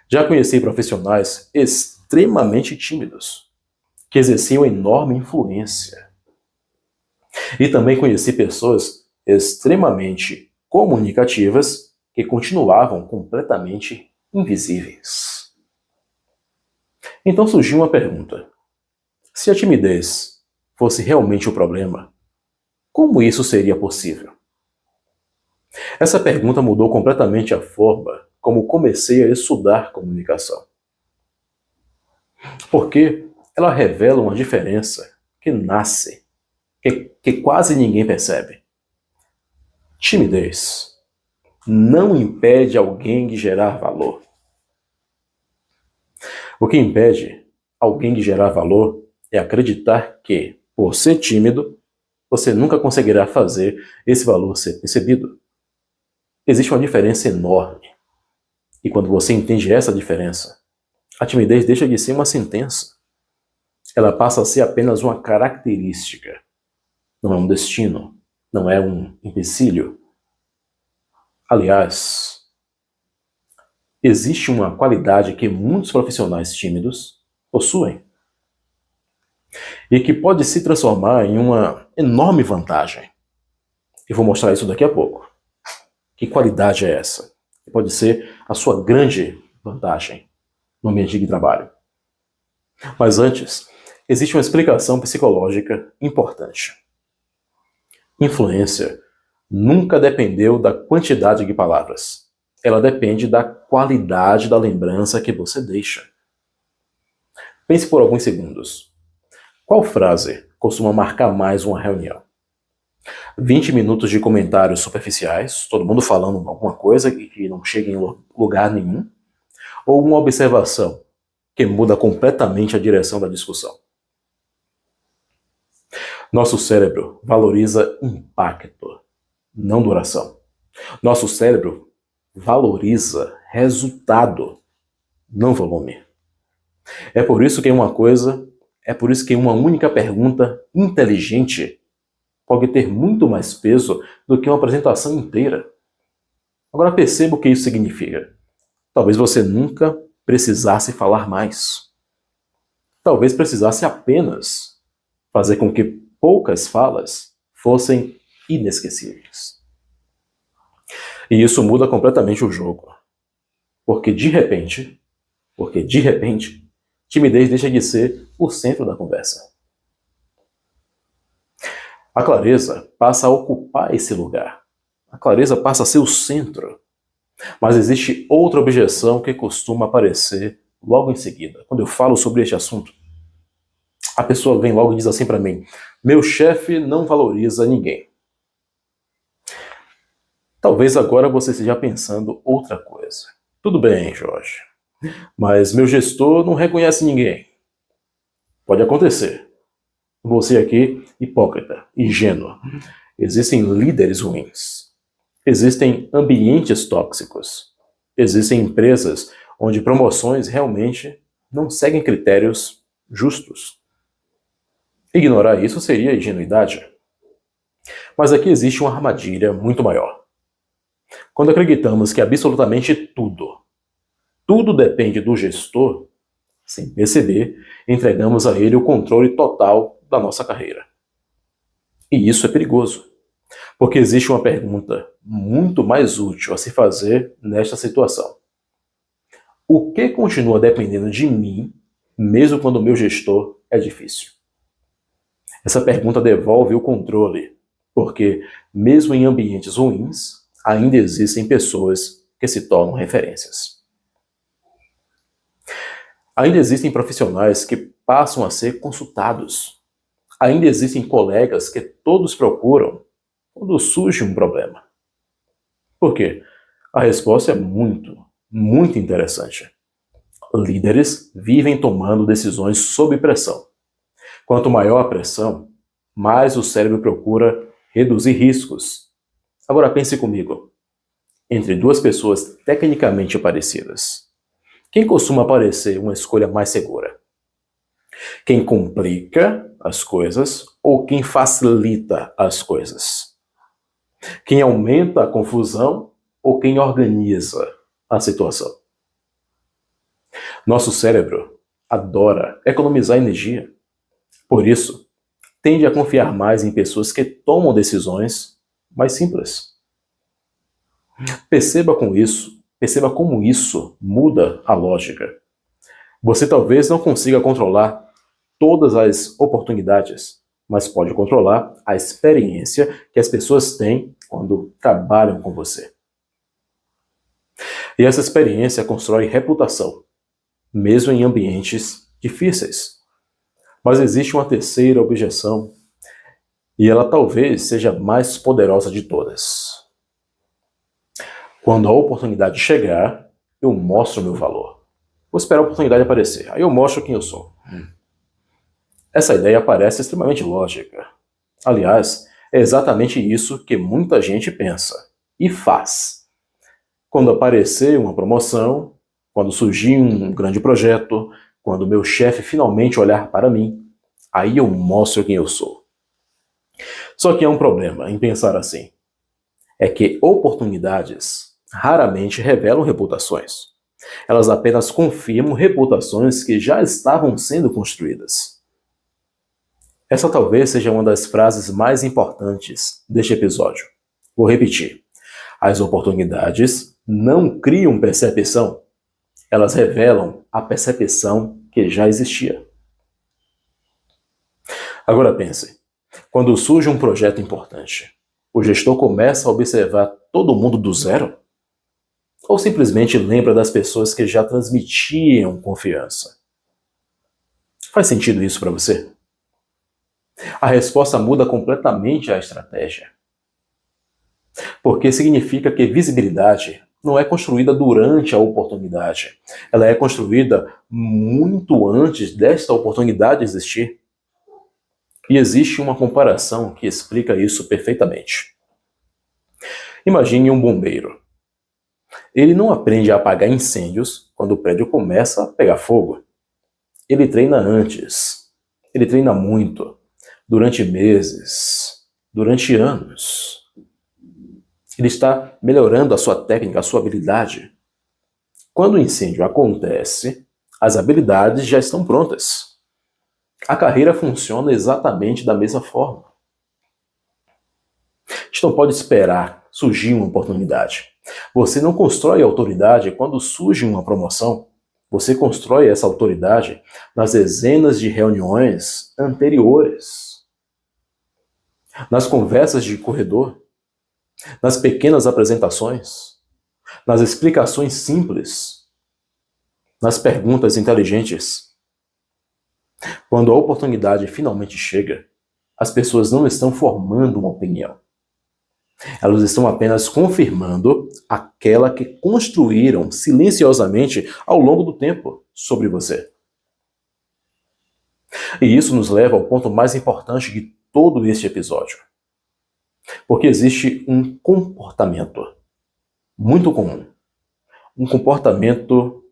Já conheci profissionais extremamente tímidos, que exerciam enorme influência. E também conheci pessoas extremamente comunicativas que continuavam completamente invisíveis. Então surgiu uma pergunta. Se a timidez fosse realmente o problema, como isso seria possível? Essa pergunta mudou completamente a forma como comecei a estudar comunicação. Porque ela revela uma diferença que nasce, que quase ninguém percebe. Timidez não impede alguém de gerar valor. O que impede alguém de gerar valor é acreditar que, por ser tímido, você nunca conseguirá fazer esse valor ser percebido. Existe uma diferença enorme. E quando você entende essa diferença, a timidez deixa de ser uma sentença. Ela passa a ser apenas uma característica. Não é um destino. Não é um empecilho. Aliás, existe uma qualidade que muitos profissionais tímidos possuem e que pode se transformar em uma enorme vantagem. Eu vou mostrar isso daqui a pouco. Que qualidade é essa? Pode ser a sua grande vantagem no ambiente de trabalho. Mas antes, existe uma explicação psicológica importante. Influência nunca dependeu da quantidade de palavras. Ela depende da qualidade da lembrança que você deixa. Pense por alguns segundos. Qual frase costuma marcar mais uma reunião? 20 minutos de comentários superficiais, todo mundo falando alguma coisa que não chega em lugar nenhum? Ou uma observação que muda completamente a direção da discussão? Nosso cérebro valoriza impacto, não duração. Nosso cérebro valoriza resultado, não volume. É por isso que uma única pergunta inteligente pode ter muito mais peso do que uma apresentação inteira. Agora perceba o que isso significa. Talvez você nunca precisasse falar mais. Talvez precisasse apenas fazer com que poucas falas fossem inesquecíveis. E isso muda completamente o jogo. Porque de repente, timidez deixa de ser o centro da conversa. A clareza passa a ocupar esse lugar. A clareza passa a ser o centro. Mas existe outra objeção que costuma aparecer logo em seguida. Quando eu falo sobre este assunto, a pessoa vem logo e diz assim para mim: meu chefe não valoriza ninguém. Talvez agora você esteja pensando outra coisa. Tudo bem, Jorge, mas meu gestor não reconhece ninguém. Pode acontecer. Você aqui, hipócrita, ingênuo. Existem líderes ruins. Existem ambientes tóxicos. Existem empresas onde promoções realmente não seguem critérios justos. Ignorar isso seria ingenuidade. Mas aqui existe uma armadilha muito maior. Quando acreditamos que absolutamente tudo depende do gestor, sem perceber, entregamos a ele o controle total da nossa carreira. E isso é perigoso, porque existe uma pergunta muito mais útil a se fazer nesta situação. O que continua dependendo de mim, mesmo quando o meu gestor é difícil? Essa pergunta devolve o controle, porque mesmo em ambientes ruins, ainda existem pessoas que se tornam referências. Ainda existem profissionais que passam a ser consultados. Ainda existem colegas que todos procuram quando surge um problema. Por quê? A resposta é muito interessante. Líderes vivem tomando decisões sob pressão. Quanto maior a pressão, mais o cérebro procura reduzir riscos. Agora pense comigo. Entre duas pessoas tecnicamente parecidas, quem costuma parecer uma escolha mais segura? Quem complica as coisas ou quem facilita as coisas? Quem aumenta a confusão ou quem organiza a situação? Nosso cérebro adora economizar energia. Por isso, tende a confiar mais em pessoas que tomam decisões mais simples. Perceba como isso muda a lógica. Você talvez não consiga controlar todas as oportunidades, mas pode controlar a experiência que as pessoas têm quando trabalham com você. E essa experiência constrói reputação, mesmo em ambientes difíceis. Mas existe uma terceira objeção, e ela talvez seja a mais poderosa de todas. Quando a oportunidade chegar, eu mostro meu valor. Vou esperar a oportunidade aparecer, aí eu mostro quem eu sou. Essa ideia parece extremamente lógica. Aliás, é exatamente isso que muita gente pensa e faz Quando aparecer uma promoção, quando surgir um grande projeto, quando meu chefe finalmente olhar para mim, aí eu mostro quem eu sou. Só que há um problema em pensar assim. É que oportunidades raramente revelam reputações. Elas apenas confirmam reputações que já estavam sendo construídas. Essa talvez seja uma das frases mais importantes deste episódio. Vou repetir. As oportunidades não criam percepção. Elas revelam a percepção que já existia. Agora pense. Quando surge um projeto importante, o gestor começa a observar todo mundo do zero? Ou simplesmente lembra das pessoas que já transmitiam confiança? Faz sentido isso para você? A resposta muda completamente a estratégia. Porque significa que visibilidade não é construída durante a oportunidade. Ela é construída muito antes desta oportunidade existir. E existe uma comparação que explica isso perfeitamente. Imagine um bombeiro. Ele não aprende a apagar incêndios quando o prédio começa a pegar fogo. Ele treina antes. Ele treina muito. Durante meses. Durante anos. Ele está melhorando a sua técnica, a sua habilidade. Quando o incêndio acontece, as habilidades já estão prontas. A carreira funciona exatamente da mesma forma. A gente não pode esperar surgir uma oportunidade. Você não constrói autoridade quando surge uma promoção. Você constrói essa autoridade nas dezenas de reuniões anteriores. Nas conversas de corredor. Nas pequenas apresentações. Nas explicações simples. Nas perguntas inteligentes. Quando a oportunidade finalmente chega, as pessoas não estão formando uma opinião. Elas estão apenas confirmando aquela que construíram silenciosamente ao longo do tempo sobre você. E isso nos leva ao ponto mais importante de todo este episódio. Porque existe um comportamento muito comum. Um comportamento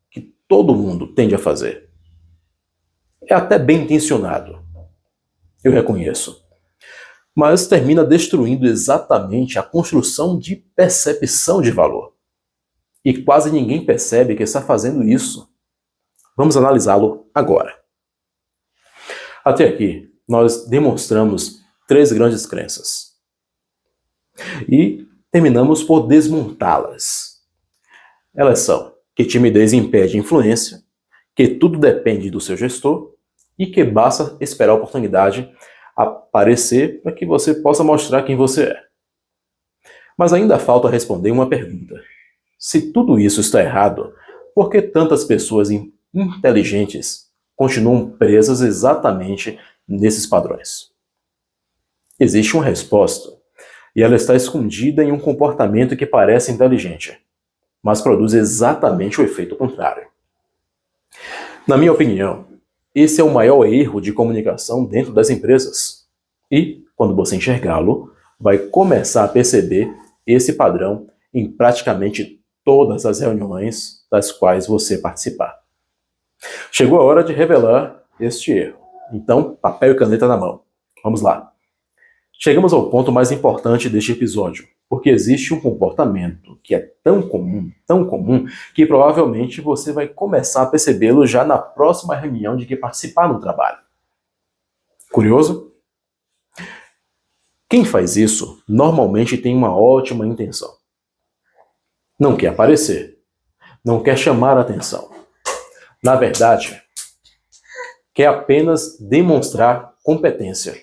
que todo mundo tende a fazer. É até bem intencionado. Eu reconheço. Mas termina destruindo exatamente a construção de percepção de valor. E quase ninguém percebe que está fazendo isso. Vamos analisá-lo agora. Até aqui, nós demonstramos 3 grandes crenças. E terminamos por desmontá-las. Elas são que timidez impede influência, que tudo depende do seu gestor e que basta esperar a oportunidade aparecer para que você possa mostrar quem você é. Mas ainda falta responder uma pergunta. Se tudo isso está errado, por que tantas pessoas inteligentes continuam presas exatamente nesses padrões? Existe uma resposta, e ela está escondida em um comportamento que parece inteligente, mas produz exatamente o efeito contrário. Na minha opinião, esse é o maior erro de comunicação dentro das empresas. E, quando você enxergá-lo, vai começar a perceber esse padrão em praticamente todas as reuniões das quais você participar. Chegou a hora de revelar este erro. Então, papel e caneta na mão. Vamos lá. Chegamos ao ponto mais importante deste episódio, porque existe um comportamento que é tão comum, que provavelmente você vai começar a percebê-lo já na próxima reunião de que participar no trabalho. Curioso? Quem faz isso normalmente tem uma ótima intenção. Não quer aparecer, não quer chamar a atenção. Na verdade, quer apenas demonstrar competência.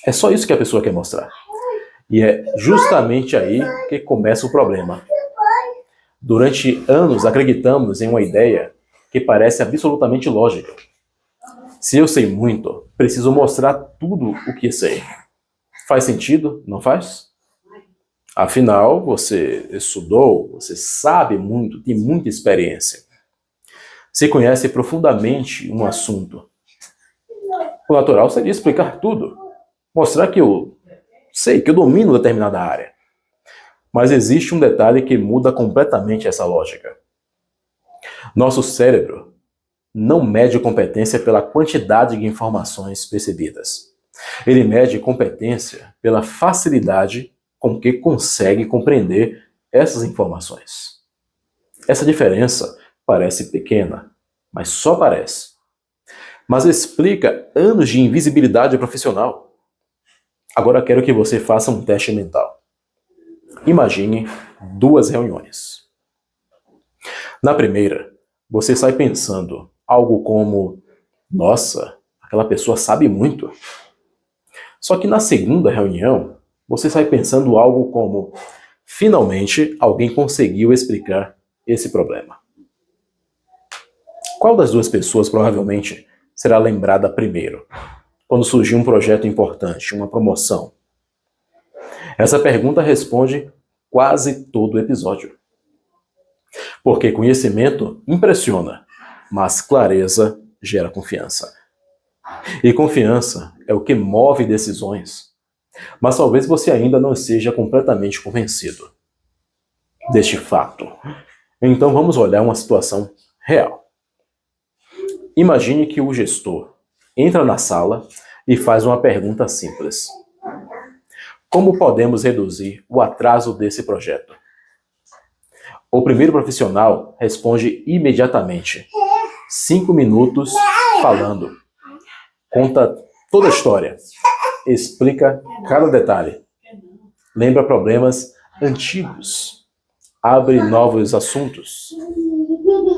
É só isso que a pessoa quer mostrar. E é justamente aí que começa o problema. Durante anos acreditamos em uma ideia que parece absolutamente lógica. Se eu sei muito, preciso mostrar tudo o que sei. Faz sentido? Não faz? Afinal, você estudou, você sabe muito, tem muita experiência. Você conhece profundamente um assunto. O natural seria explicar tudo. Mostrar que eu sei, que eu domino determinada área. Mas existe um detalhe que muda completamente essa lógica. Nosso cérebro não mede competência pela quantidade de informações percebidas. Ele mede competência pela facilidade com que consegue compreender essas informações. Essa diferença parece pequena, mas só parece. Mas explica anos de invisibilidade profissional. Agora quero que você faça um teste mental. Imagine 2 reuniões. Na primeira, você sai pensando algo como: nossa, aquela pessoa sabe muito. Só que na segunda reunião, você sai pensando algo como: finalmente alguém conseguiu explicar esse problema. Qual das 2 pessoas provavelmente será lembrada primeiro, quando surgir um projeto importante, uma promoção? Essa pergunta responde quase todo o episódio. Porque conhecimento impressiona, mas clareza gera confiança. E confiança é o que move decisões. Mas talvez você ainda não esteja completamente convencido deste fato. Então vamos olhar uma situação real. Imagine que o gestor entra na sala e faz uma pergunta simples: como podemos reduzir o atraso desse projeto? O primeiro profissional responde imediatamente. 5 minutos falando. Conta toda a história. Explica cada detalhe. Lembra problemas antigos. Abre novos assuntos.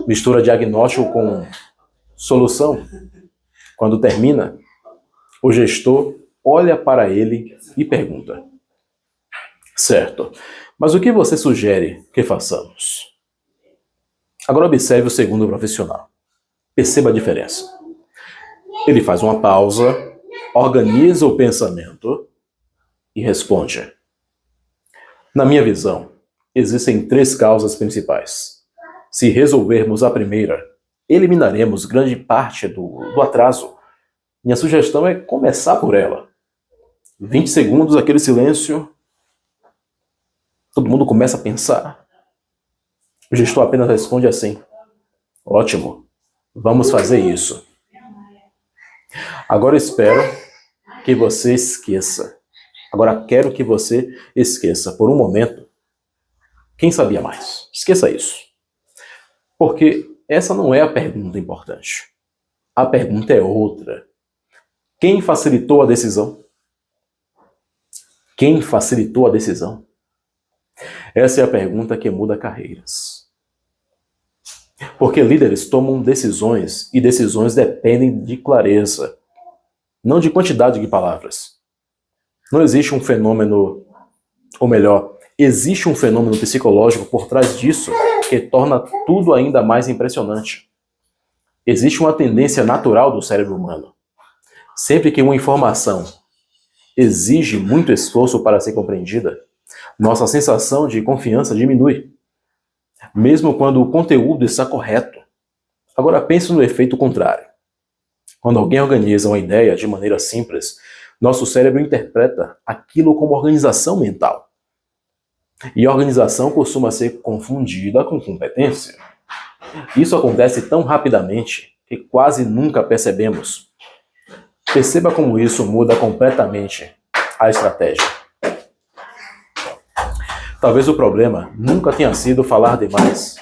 Mistura diagnóstico com solução. Quando termina, o gestor olha para ele e pergunta: certo, mas o que você sugere que façamos? Agora observe o segundo profissional. Perceba a diferença. Ele faz uma pausa, organiza o pensamento e responde: na minha visão, existem 3 causas principais. Se resolvermos a primeira, eliminaremos grande parte do atraso. Minha sugestão é começar por ela. 20 segundos, aquele silêncio. Todo mundo começa a pensar. O gestor apenas responde assim: ótimo, vamos fazer isso. Agora espero que você esqueça. Agora quero que você esqueça por um momento quem sabia mais. Esqueça isso. Porque essa não é a pergunta importante. A pergunta é outra. Quem facilitou a decisão? Quem facilitou a decisão? Essa é a pergunta que muda carreiras. Porque líderes tomam decisões e decisões dependem de clareza, não de quantidade de palavras. Não existe um fenômeno, ou melhor, existe um fenômeno psicológico por trás disso que torna tudo ainda mais impressionante. Existe uma tendência natural do cérebro humano. Sempre que uma informação exige muito esforço para ser compreendida, nossa sensação de confiança diminui, mesmo quando o conteúdo está correto. Agora pense no efeito contrário. Quando alguém organiza uma ideia de maneira simples, nosso cérebro interpreta aquilo como organização mental. E organização costuma ser confundida com competência. Isso acontece tão rapidamente que quase nunca percebemos. Perceba como isso muda completamente a estratégia. Talvez o problema nunca tenha sido falar demais.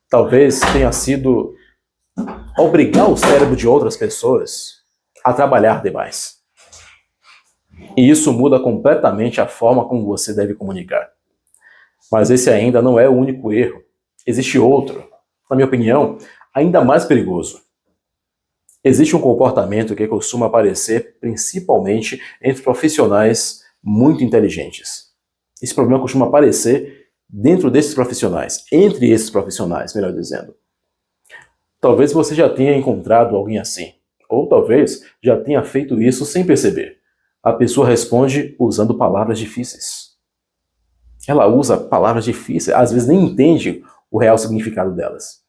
Talvez tenha sido obrigar o cérebro de outras pessoas a trabalhar demais. E isso muda completamente a forma como você deve comunicar. Mas esse ainda não é o único erro. Existe outro, na minha opinião, ainda mais perigoso. Existe um comportamento que costuma aparecer principalmente entre profissionais muito inteligentes. Esse problema costuma aparecer dentro desses profissionais, entre esses profissionais, melhor dizendo. Talvez você já tenha encontrado alguém assim, ou talvez já tenha feito isso sem perceber. A pessoa responde usando palavras difíceis. Ela usa palavras difíceis, às vezes nem entende o real significado delas.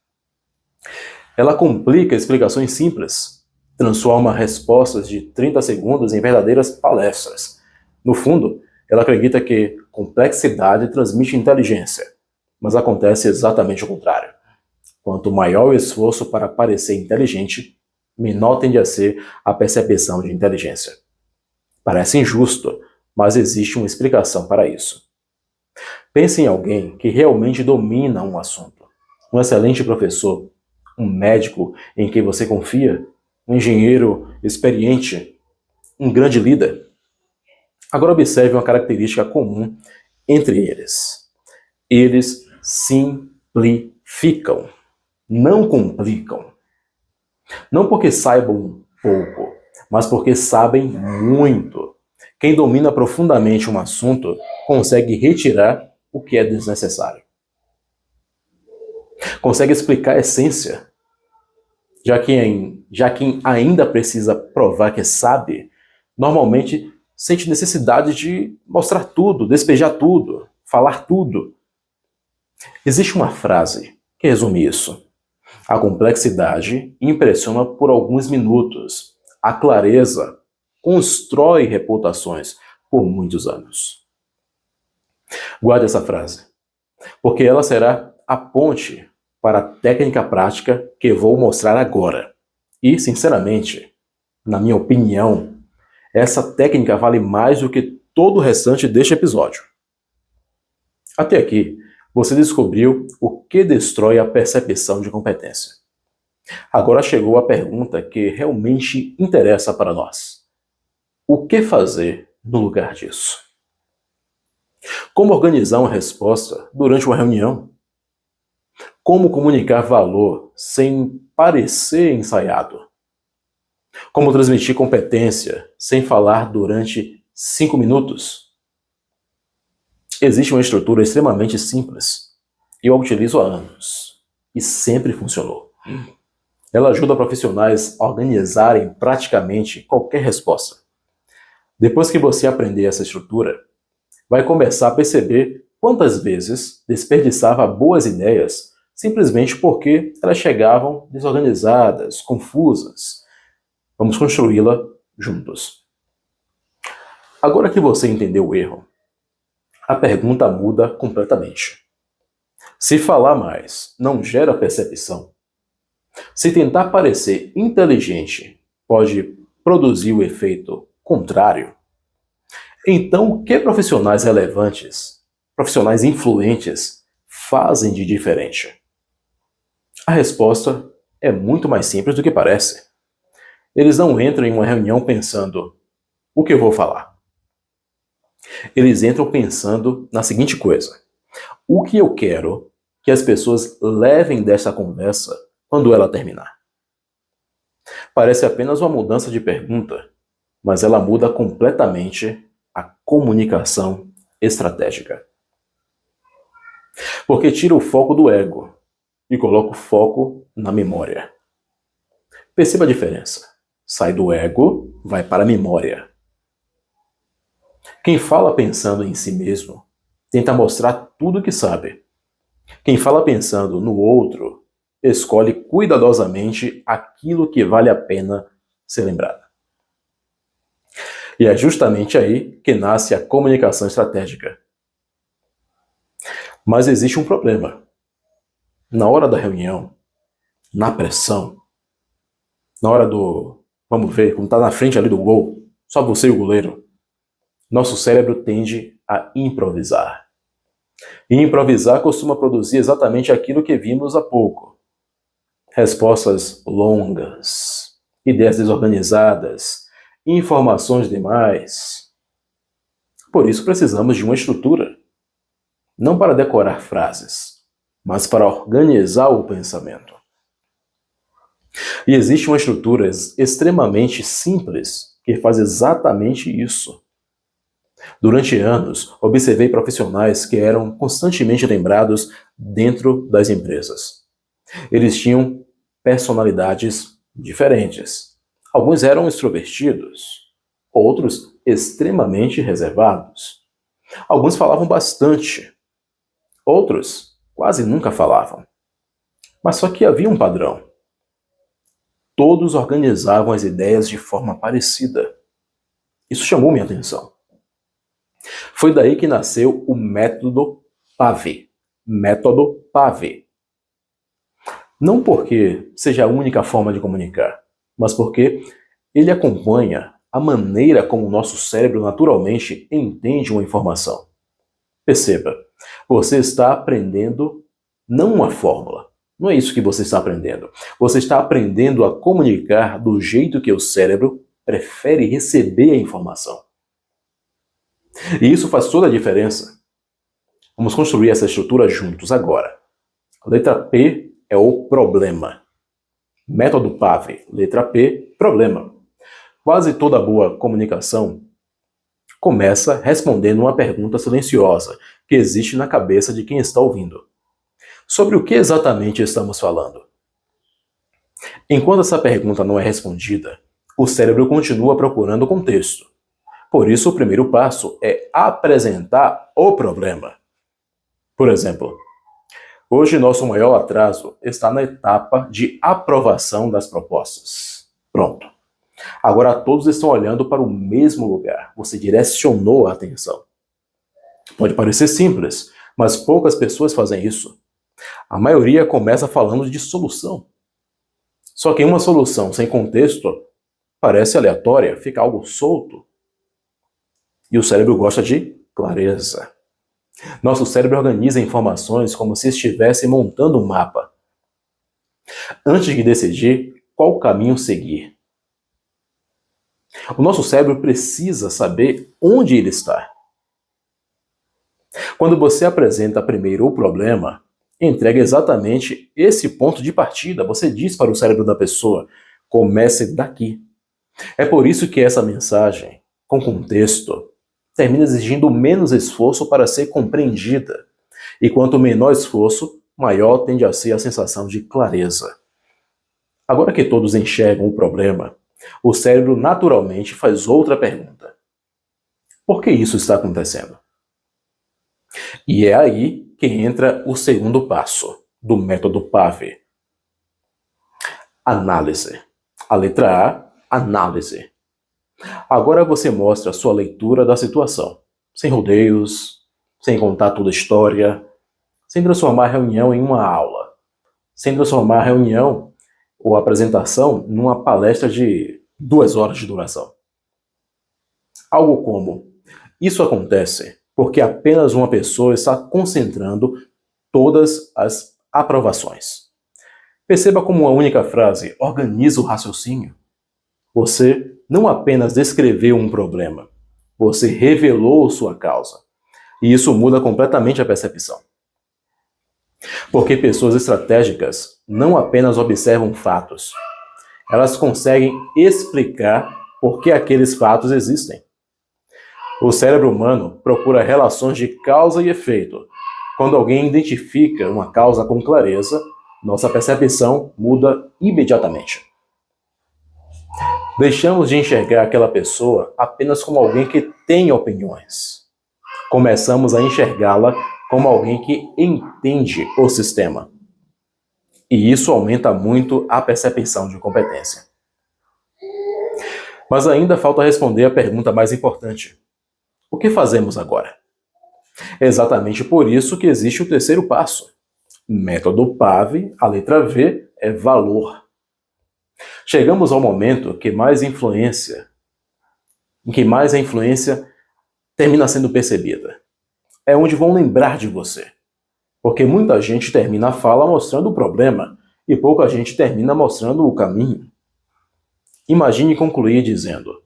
Ela complica explicações simples, transforma respostas de 30 segundos em verdadeiras palestras. No fundo, Ela acredita que complexidade transmite inteligência, mas acontece exatamente o contrário. Quanto maior o esforço para parecer inteligente, menor tende a ser a percepção de inteligência. Parece injusto, mas existe uma explicação para isso. Pense em alguém que realmente domina um assunto. Um excelente professor, um médico em quem você confia, um engenheiro experiente, um grande líder. Agora observe uma característica comum entre eles. Eles simplificam, não complicam. Não porque saibam pouco, mas porque sabem muito. Quem domina profundamente um assunto consegue retirar o que é desnecessário. Consegue explicar a essência. Já quem ainda precisa provar que sabe, normalmente sente necessidade de mostrar tudo, despejar tudo, falar tudo. Existe uma frase que resume isso. A complexidade impressiona por alguns minutos. A clareza constrói reputações por muitos anos. Guarde essa frase, porque ela será a ponte para a técnica prática que vou mostrar agora. E, sinceramente, na minha opinião, essa técnica vale mais do que todo o restante deste episódio. Até aqui, você descobriu o que destrói a percepção de competência. Agora chegou a pergunta que realmente interessa para nós. O que fazer no lugar disso? Como organizar uma resposta durante uma reunião? Como comunicar valor sem parecer ensaiado? Como transmitir competência sem falar durante 5 minutos? Existe uma estrutura extremamente simples e eu a utilizo há anos e sempre funcionou. Ela ajuda profissionais a organizarem praticamente qualquer resposta. Depois que você aprender essa estrutura, vai começar a perceber quantas vezes desperdiçava boas ideias simplesmente porque elas chegavam desorganizadas, confusas. Vamos construí-la juntos. Agora que você entendeu o erro, a pergunta muda completamente. Se falar mais não gera percepção, se tentar parecer inteligente pode produzir o efeito contrário, então o que profissionais relevantes, profissionais influentes, fazem de diferente? A resposta é muito mais simples do que parece. Eles não entram em uma reunião pensando, o que eu vou falar? Eles entram pensando na seguinte coisa: o que eu quero que as pessoas levem dessa conversa quando ela terminar? Parece apenas uma mudança de pergunta, mas ela muda completamente a comunicação estratégica. Porque tira o foco do ego e coloca o foco na memória. Perceba a diferença. Sai do ego, vai para a memória. Quem fala pensando em si mesmo, tenta mostrar tudo o que sabe. Quem fala pensando no outro, escolhe cuidadosamente aquilo que vale a pena ser lembrado. E é justamente aí que nasce a comunicação estratégica. Mas existe um problema. Na hora da reunião, na pressão, na hora do, vamos ver, quando está na frente ali do gol, só você e o goleiro, nosso cérebro tende a improvisar. E improvisar costuma produzir exatamente aquilo que vimos há pouco. Respostas longas, ideias desorganizadas, informações demais. Por isso precisamos de uma estrutura. Não para decorar frases, mas para organizar o pensamento. E existe uma estrutura extremamente simples que faz exatamente isso. Durante anos, observei profissionais que eram constantemente lembrados dentro das empresas. Eles tinham personalidades diferentes. Alguns eram extrovertidos, outros extremamente reservados. Alguns falavam bastante, outros quase nunca falavam. Mas só que havia um padrão. Todos organizavam as ideias de forma parecida. Isso chamou minha atenção. Foi daí que nasceu o método PAVE. Método PAVE. Não porque seja a única forma de comunicar, mas porque ele acompanha a maneira como o nosso cérebro naturalmente entende uma informação. Perceba, você está aprendendo não uma fórmula. Não é isso que você está aprendendo. Você está aprendendo a comunicar do jeito que o cérebro prefere receber a informação. E isso faz toda a diferença. Vamos construir essa estrutura juntos agora. A letra P é o problema. Método PAVE. Letra P, problema. Quase toda boa comunicação começa respondendo uma pergunta silenciosa que existe na cabeça de quem está ouvindo. Sobre o que exatamente estamos falando? Enquanto essa pergunta não é respondida, o cérebro continua procurando contexto. Por isso, o primeiro passo é apresentar o problema. Por exemplo, hoje nosso maior atraso está na etapa de aprovação das propostas. Pronto. Agora todos estão olhando para o mesmo lugar. Você direcionou a atenção. Pode parecer simples, mas poucas pessoas fazem isso. A maioria começa falando de solução. Só que uma solução sem contexto parece aleatória, fica algo solto. E o cérebro gosta de clareza. Nosso cérebro organiza informações como se estivesse montando um mapa. Antes de decidir qual caminho seguir. O nosso cérebro precisa saber onde ele está. Quando você apresenta primeiro o problema, entrega exatamente esse ponto de partida. Você diz para o cérebro da pessoa, comece daqui. É por isso que essa mensagem, com contexto, termina exigindo menos esforço para ser compreendida. E quanto menor esforço, maior tende a ser a sensação de clareza. Agora que todos enxergam o problema, o cérebro naturalmente faz outra pergunta. Por que isso está acontecendo? E é aí que entra o segundo passo do método PAVE. Análise. A letra A, análise. Agora você mostra a sua leitura da situação, sem rodeios, sem contar toda a história, sem transformar a reunião em uma aula, sem transformar a reunião ou a apresentação numa palestra de 2 horas de duração. Algo como, isso acontece porque apenas uma pessoa está concentrando todas as aprovações. Perceba como uma única frase organiza o raciocínio. Você não apenas descreveu um problema, você revelou sua causa. E isso muda completamente a percepção. Porque pessoas estratégicas não apenas observam fatos, elas conseguem explicar por que aqueles fatos existem. O cérebro humano procura relações de causa e efeito. Quando alguém identifica uma causa com clareza, nossa percepção muda imediatamente. Deixamos de enxergar aquela pessoa apenas como alguém que tem opiniões. Começamos a enxergá-la como alguém que entende o sistema. E isso aumenta muito a percepção de competência. Mas ainda falta responder a pergunta mais importante. O que fazemos agora? É exatamente por isso que existe o terceiro passo. Método PAVE, a letra V, é valor. Chegamos ao momento em que mais a influência termina sendo percebida. É onde vão lembrar de você. Porque muita gente termina a fala mostrando o problema e pouca gente termina mostrando o caminho. Imagine concluir dizendo: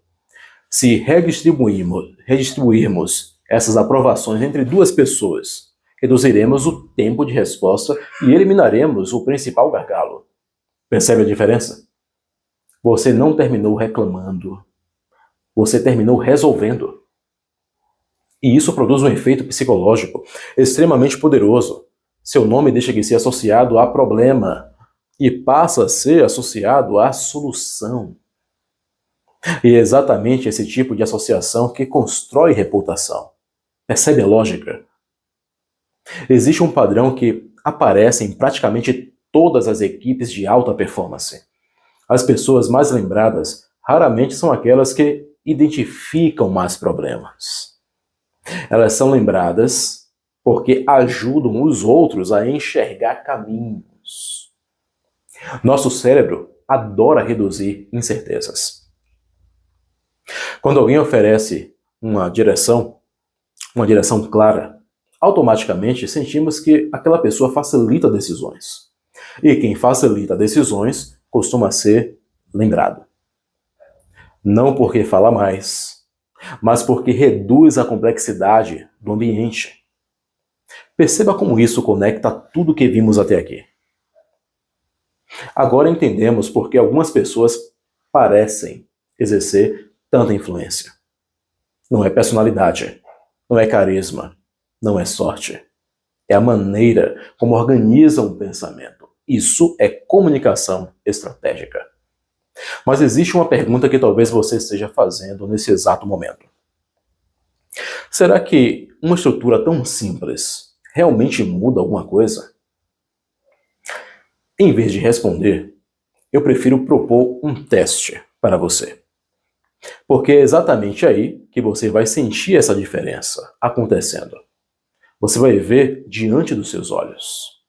se redistribuirmos essas aprovações entre 2 pessoas, reduziremos o tempo de resposta e eliminaremos o principal gargalo. Percebe a diferença? Você não terminou reclamando, você terminou resolvendo. E isso produz um efeito psicológico extremamente poderoso. Seu nome deixa de ser associado a problema e passa a ser associado à solução. E é exatamente esse tipo de associação que constrói reputação. Percebe a lógica? Existe um padrão que aparece em praticamente todas as equipes de alta performance. As pessoas mais lembradas raramente são aquelas que identificam mais problemas. Elas são lembradas porque ajudam os outros a enxergar caminhos. Nosso cérebro adora reduzir incertezas. Quando alguém oferece uma direção clara, automaticamente sentimos que aquela pessoa facilita decisões. E quem facilita decisões costuma ser lembrado. Não porque fala mais, mas porque reduz a complexidade do ambiente. Perceba como isso conecta tudo que vimos até aqui. Agora entendemos por que algumas pessoas parecem exercer tanta influência. Não é personalidade, não é carisma, não é sorte. É a maneira como organizam o pensamento. Isso é comunicação estratégica. Mas existe uma pergunta que talvez você esteja fazendo nesse exato momento. Será que uma estrutura tão simples realmente muda alguma coisa? Em vez de responder, eu prefiro propor um teste para você. Porque é exatamente aí que você vai sentir essa diferença acontecendo. Você vai ver diante dos seus olhos.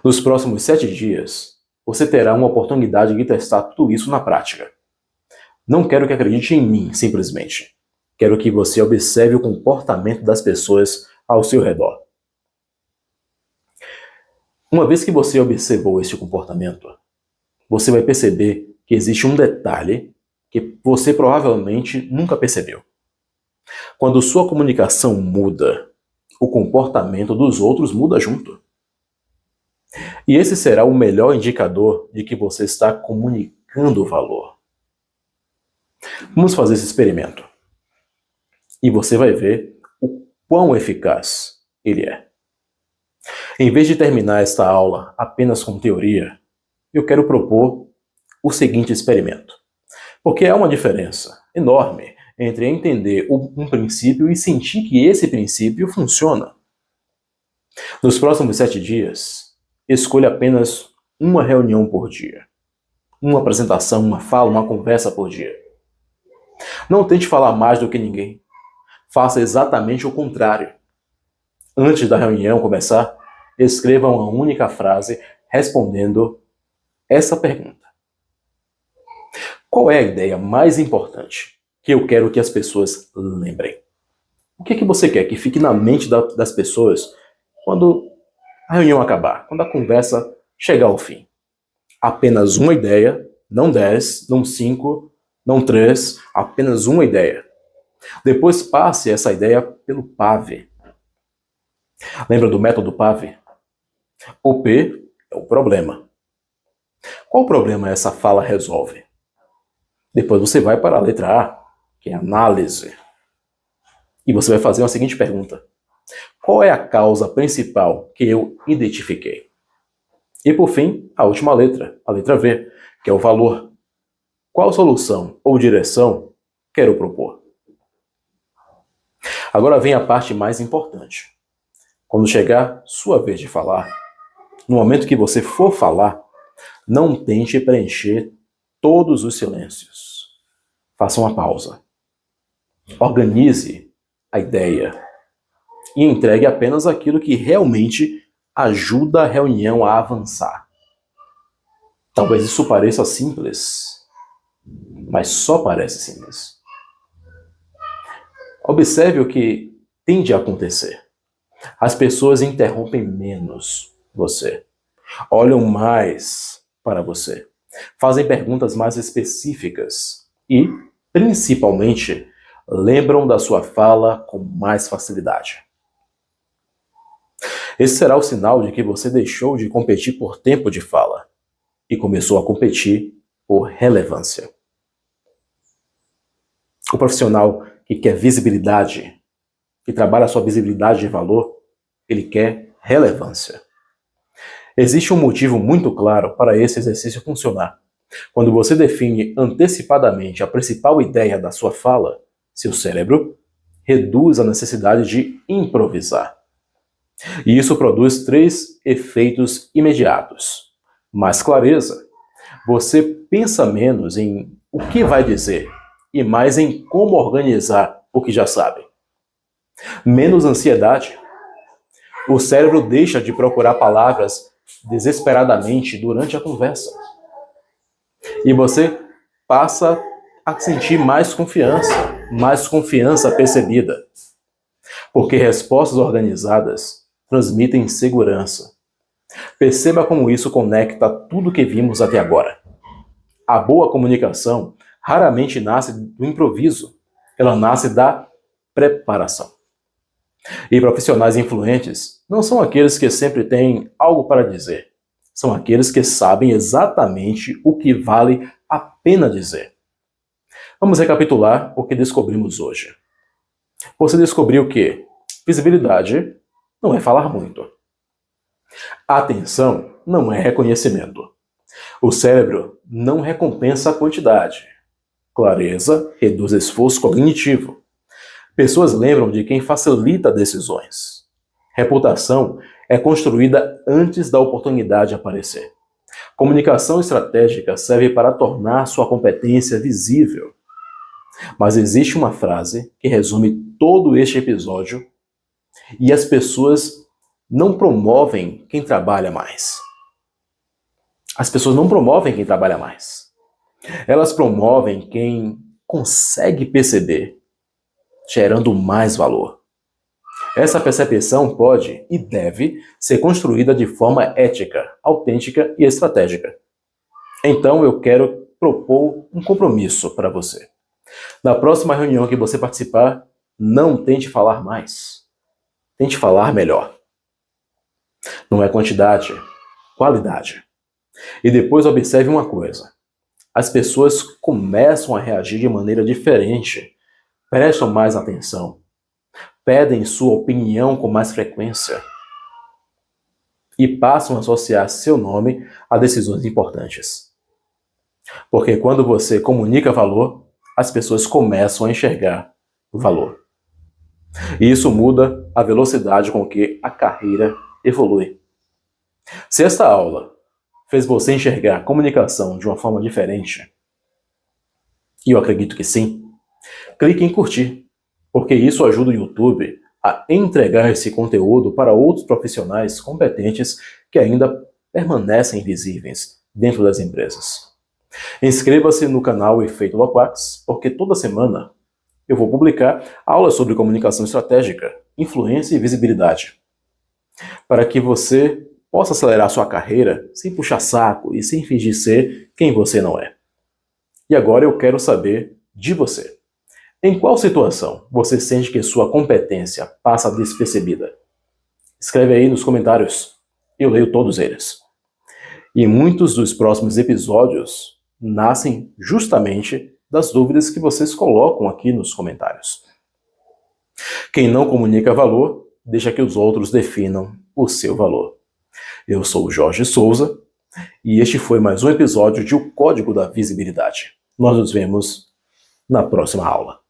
Nos próximos 7 dias, você terá uma oportunidade de testar tudo isso na prática. Não quero que acredite em mim, simplesmente. Quero que você observe o comportamento das pessoas ao seu redor. Uma vez que você observou esse comportamento, você vai perceber que existe um detalhe que você provavelmente nunca percebeu. Quando sua comunicação muda, o comportamento dos outros muda junto. E esse será o melhor indicador de que você está comunicando valor. Vamos fazer esse experimento. E você vai ver o quão eficaz ele é. Em vez de terminar esta aula apenas com teoria, eu quero propor o seguinte experimento. Porque há uma diferença enorme entre entender um princípio e sentir que esse princípio funciona. Nos próximos 7 dias, escolha apenas uma reunião por dia. Uma apresentação, uma fala, uma conversa por dia. Não tente falar mais do que ninguém. Faça exatamente o contrário. Antes da reunião começar, escreva uma única frase respondendo essa pergunta. Qual é a ideia mais importante que eu quero que as pessoas lembrem? O que você quer que fique na mente das pessoas quando a reunião acabar, quando a conversa chegar ao fim? Apenas uma ideia, não 10, não 5, não 3, apenas uma ideia. Depois passe essa ideia pelo PAV. Lembra do método PAV? O P é o problema. Qual problema essa fala resolve? Depois você vai para a letra A, que é análise. E você vai fazer a seguinte pergunta. Qual é a causa principal que eu identifiquei? E por fim, a última letra, a letra V, que é o valor. Qual solução ou direção quero propor? Agora vem a parte mais importante. Quando chegar sua vez de falar, no momento que você for falar, não tente preencher todos os silêncios. Faça uma pausa. Organize a ideia e entregue apenas aquilo que realmente ajuda a reunião a avançar. Talvez isso pareça simples, mas só parece simples. Observe o que tende a acontecer. As pessoas interrompem menos você, olham mais para você, fazem perguntas mais específicas e, principalmente, lembram da sua fala com mais facilidade. Esse será o sinal de que você deixou de competir por tempo de fala e começou a competir por relevância. O profissional que quer visibilidade, que trabalha a sua visibilidade de valor, ele quer relevância. Existe um motivo muito claro para esse exercício funcionar. Quando você define antecipadamente a principal ideia da sua fala, seu cérebro reduz a necessidade de improvisar. E isso produz 3 efeitos imediatos. Mais clareza. Você pensa menos em o que vai dizer e mais em como organizar o que já sabe. Menos ansiedade. O cérebro deixa de procurar palavras desesperadamente durante a conversa. E você passa a sentir mais confiança percebida. Porque respostas organizadas transmitem segurança. Perceba como isso conecta tudo que vimos até agora. A boa comunicação raramente nasce do improviso, ela nasce da preparação. E profissionais influentes não são aqueles que sempre têm algo para dizer, são aqueles que sabem exatamente o que vale a pena dizer. Vamos recapitular o que descobrimos hoje. Você descobriu que visibilidade não é falar muito. Atenção não é reconhecimento. O cérebro não recompensa a quantidade. Clareza reduz esforço cognitivo. Pessoas lembram de quem facilita decisões. Reputação é construída antes da oportunidade aparecer. Comunicação estratégica serve para tornar sua competência visível. Mas existe uma frase que resume todo este episódio e as pessoas não promovem quem trabalha mais. As pessoas não promovem quem trabalha mais. Elas promovem quem consegue perceber, gerando mais valor. Essa percepção pode e deve ser construída de forma ética, autêntica e estratégica. Então eu quero propor um compromisso para você. Na próxima reunião que você participar, não tente falar mais. Tente falar melhor. Não é quantidade, qualidade. E depois observe uma coisa. As pessoas começam a reagir de maneira diferente, prestam mais atenção, pedem sua opinião com mais frequência e passam a associar seu nome a decisões importantes. Porque quando você comunica valor, as pessoas começam a enxergar o valor. E isso muda a velocidade com que a carreira evolui. Se esta aula fez você enxergar a comunicação de uma forma diferente, e eu acredito que sim, clique em curtir, porque isso ajuda o YouTube a entregar esse conteúdo para outros profissionais competentes que ainda permanecem invisíveis dentro das empresas. Inscreva-se no canal Efeito Loquax, porque toda semana eu vou publicar aulas sobre comunicação estratégica, influência e visibilidade, para que você possa acelerar sua carreira sem puxar saco e sem fingir ser quem você não é. E agora eu quero saber de você. Em qual situação você sente que sua competência passa despercebida? Escreve aí nos comentários. Eu leio todos eles. E muitos dos próximos episódios nascem justamente das dúvidas que vocês colocam aqui nos comentários. Quem não comunica valor, deixa que os outros definam o seu valor. Eu sou o Jorge Souza e este foi mais um episódio de O Código da Visibilidade. Nós nos vemos na próxima aula.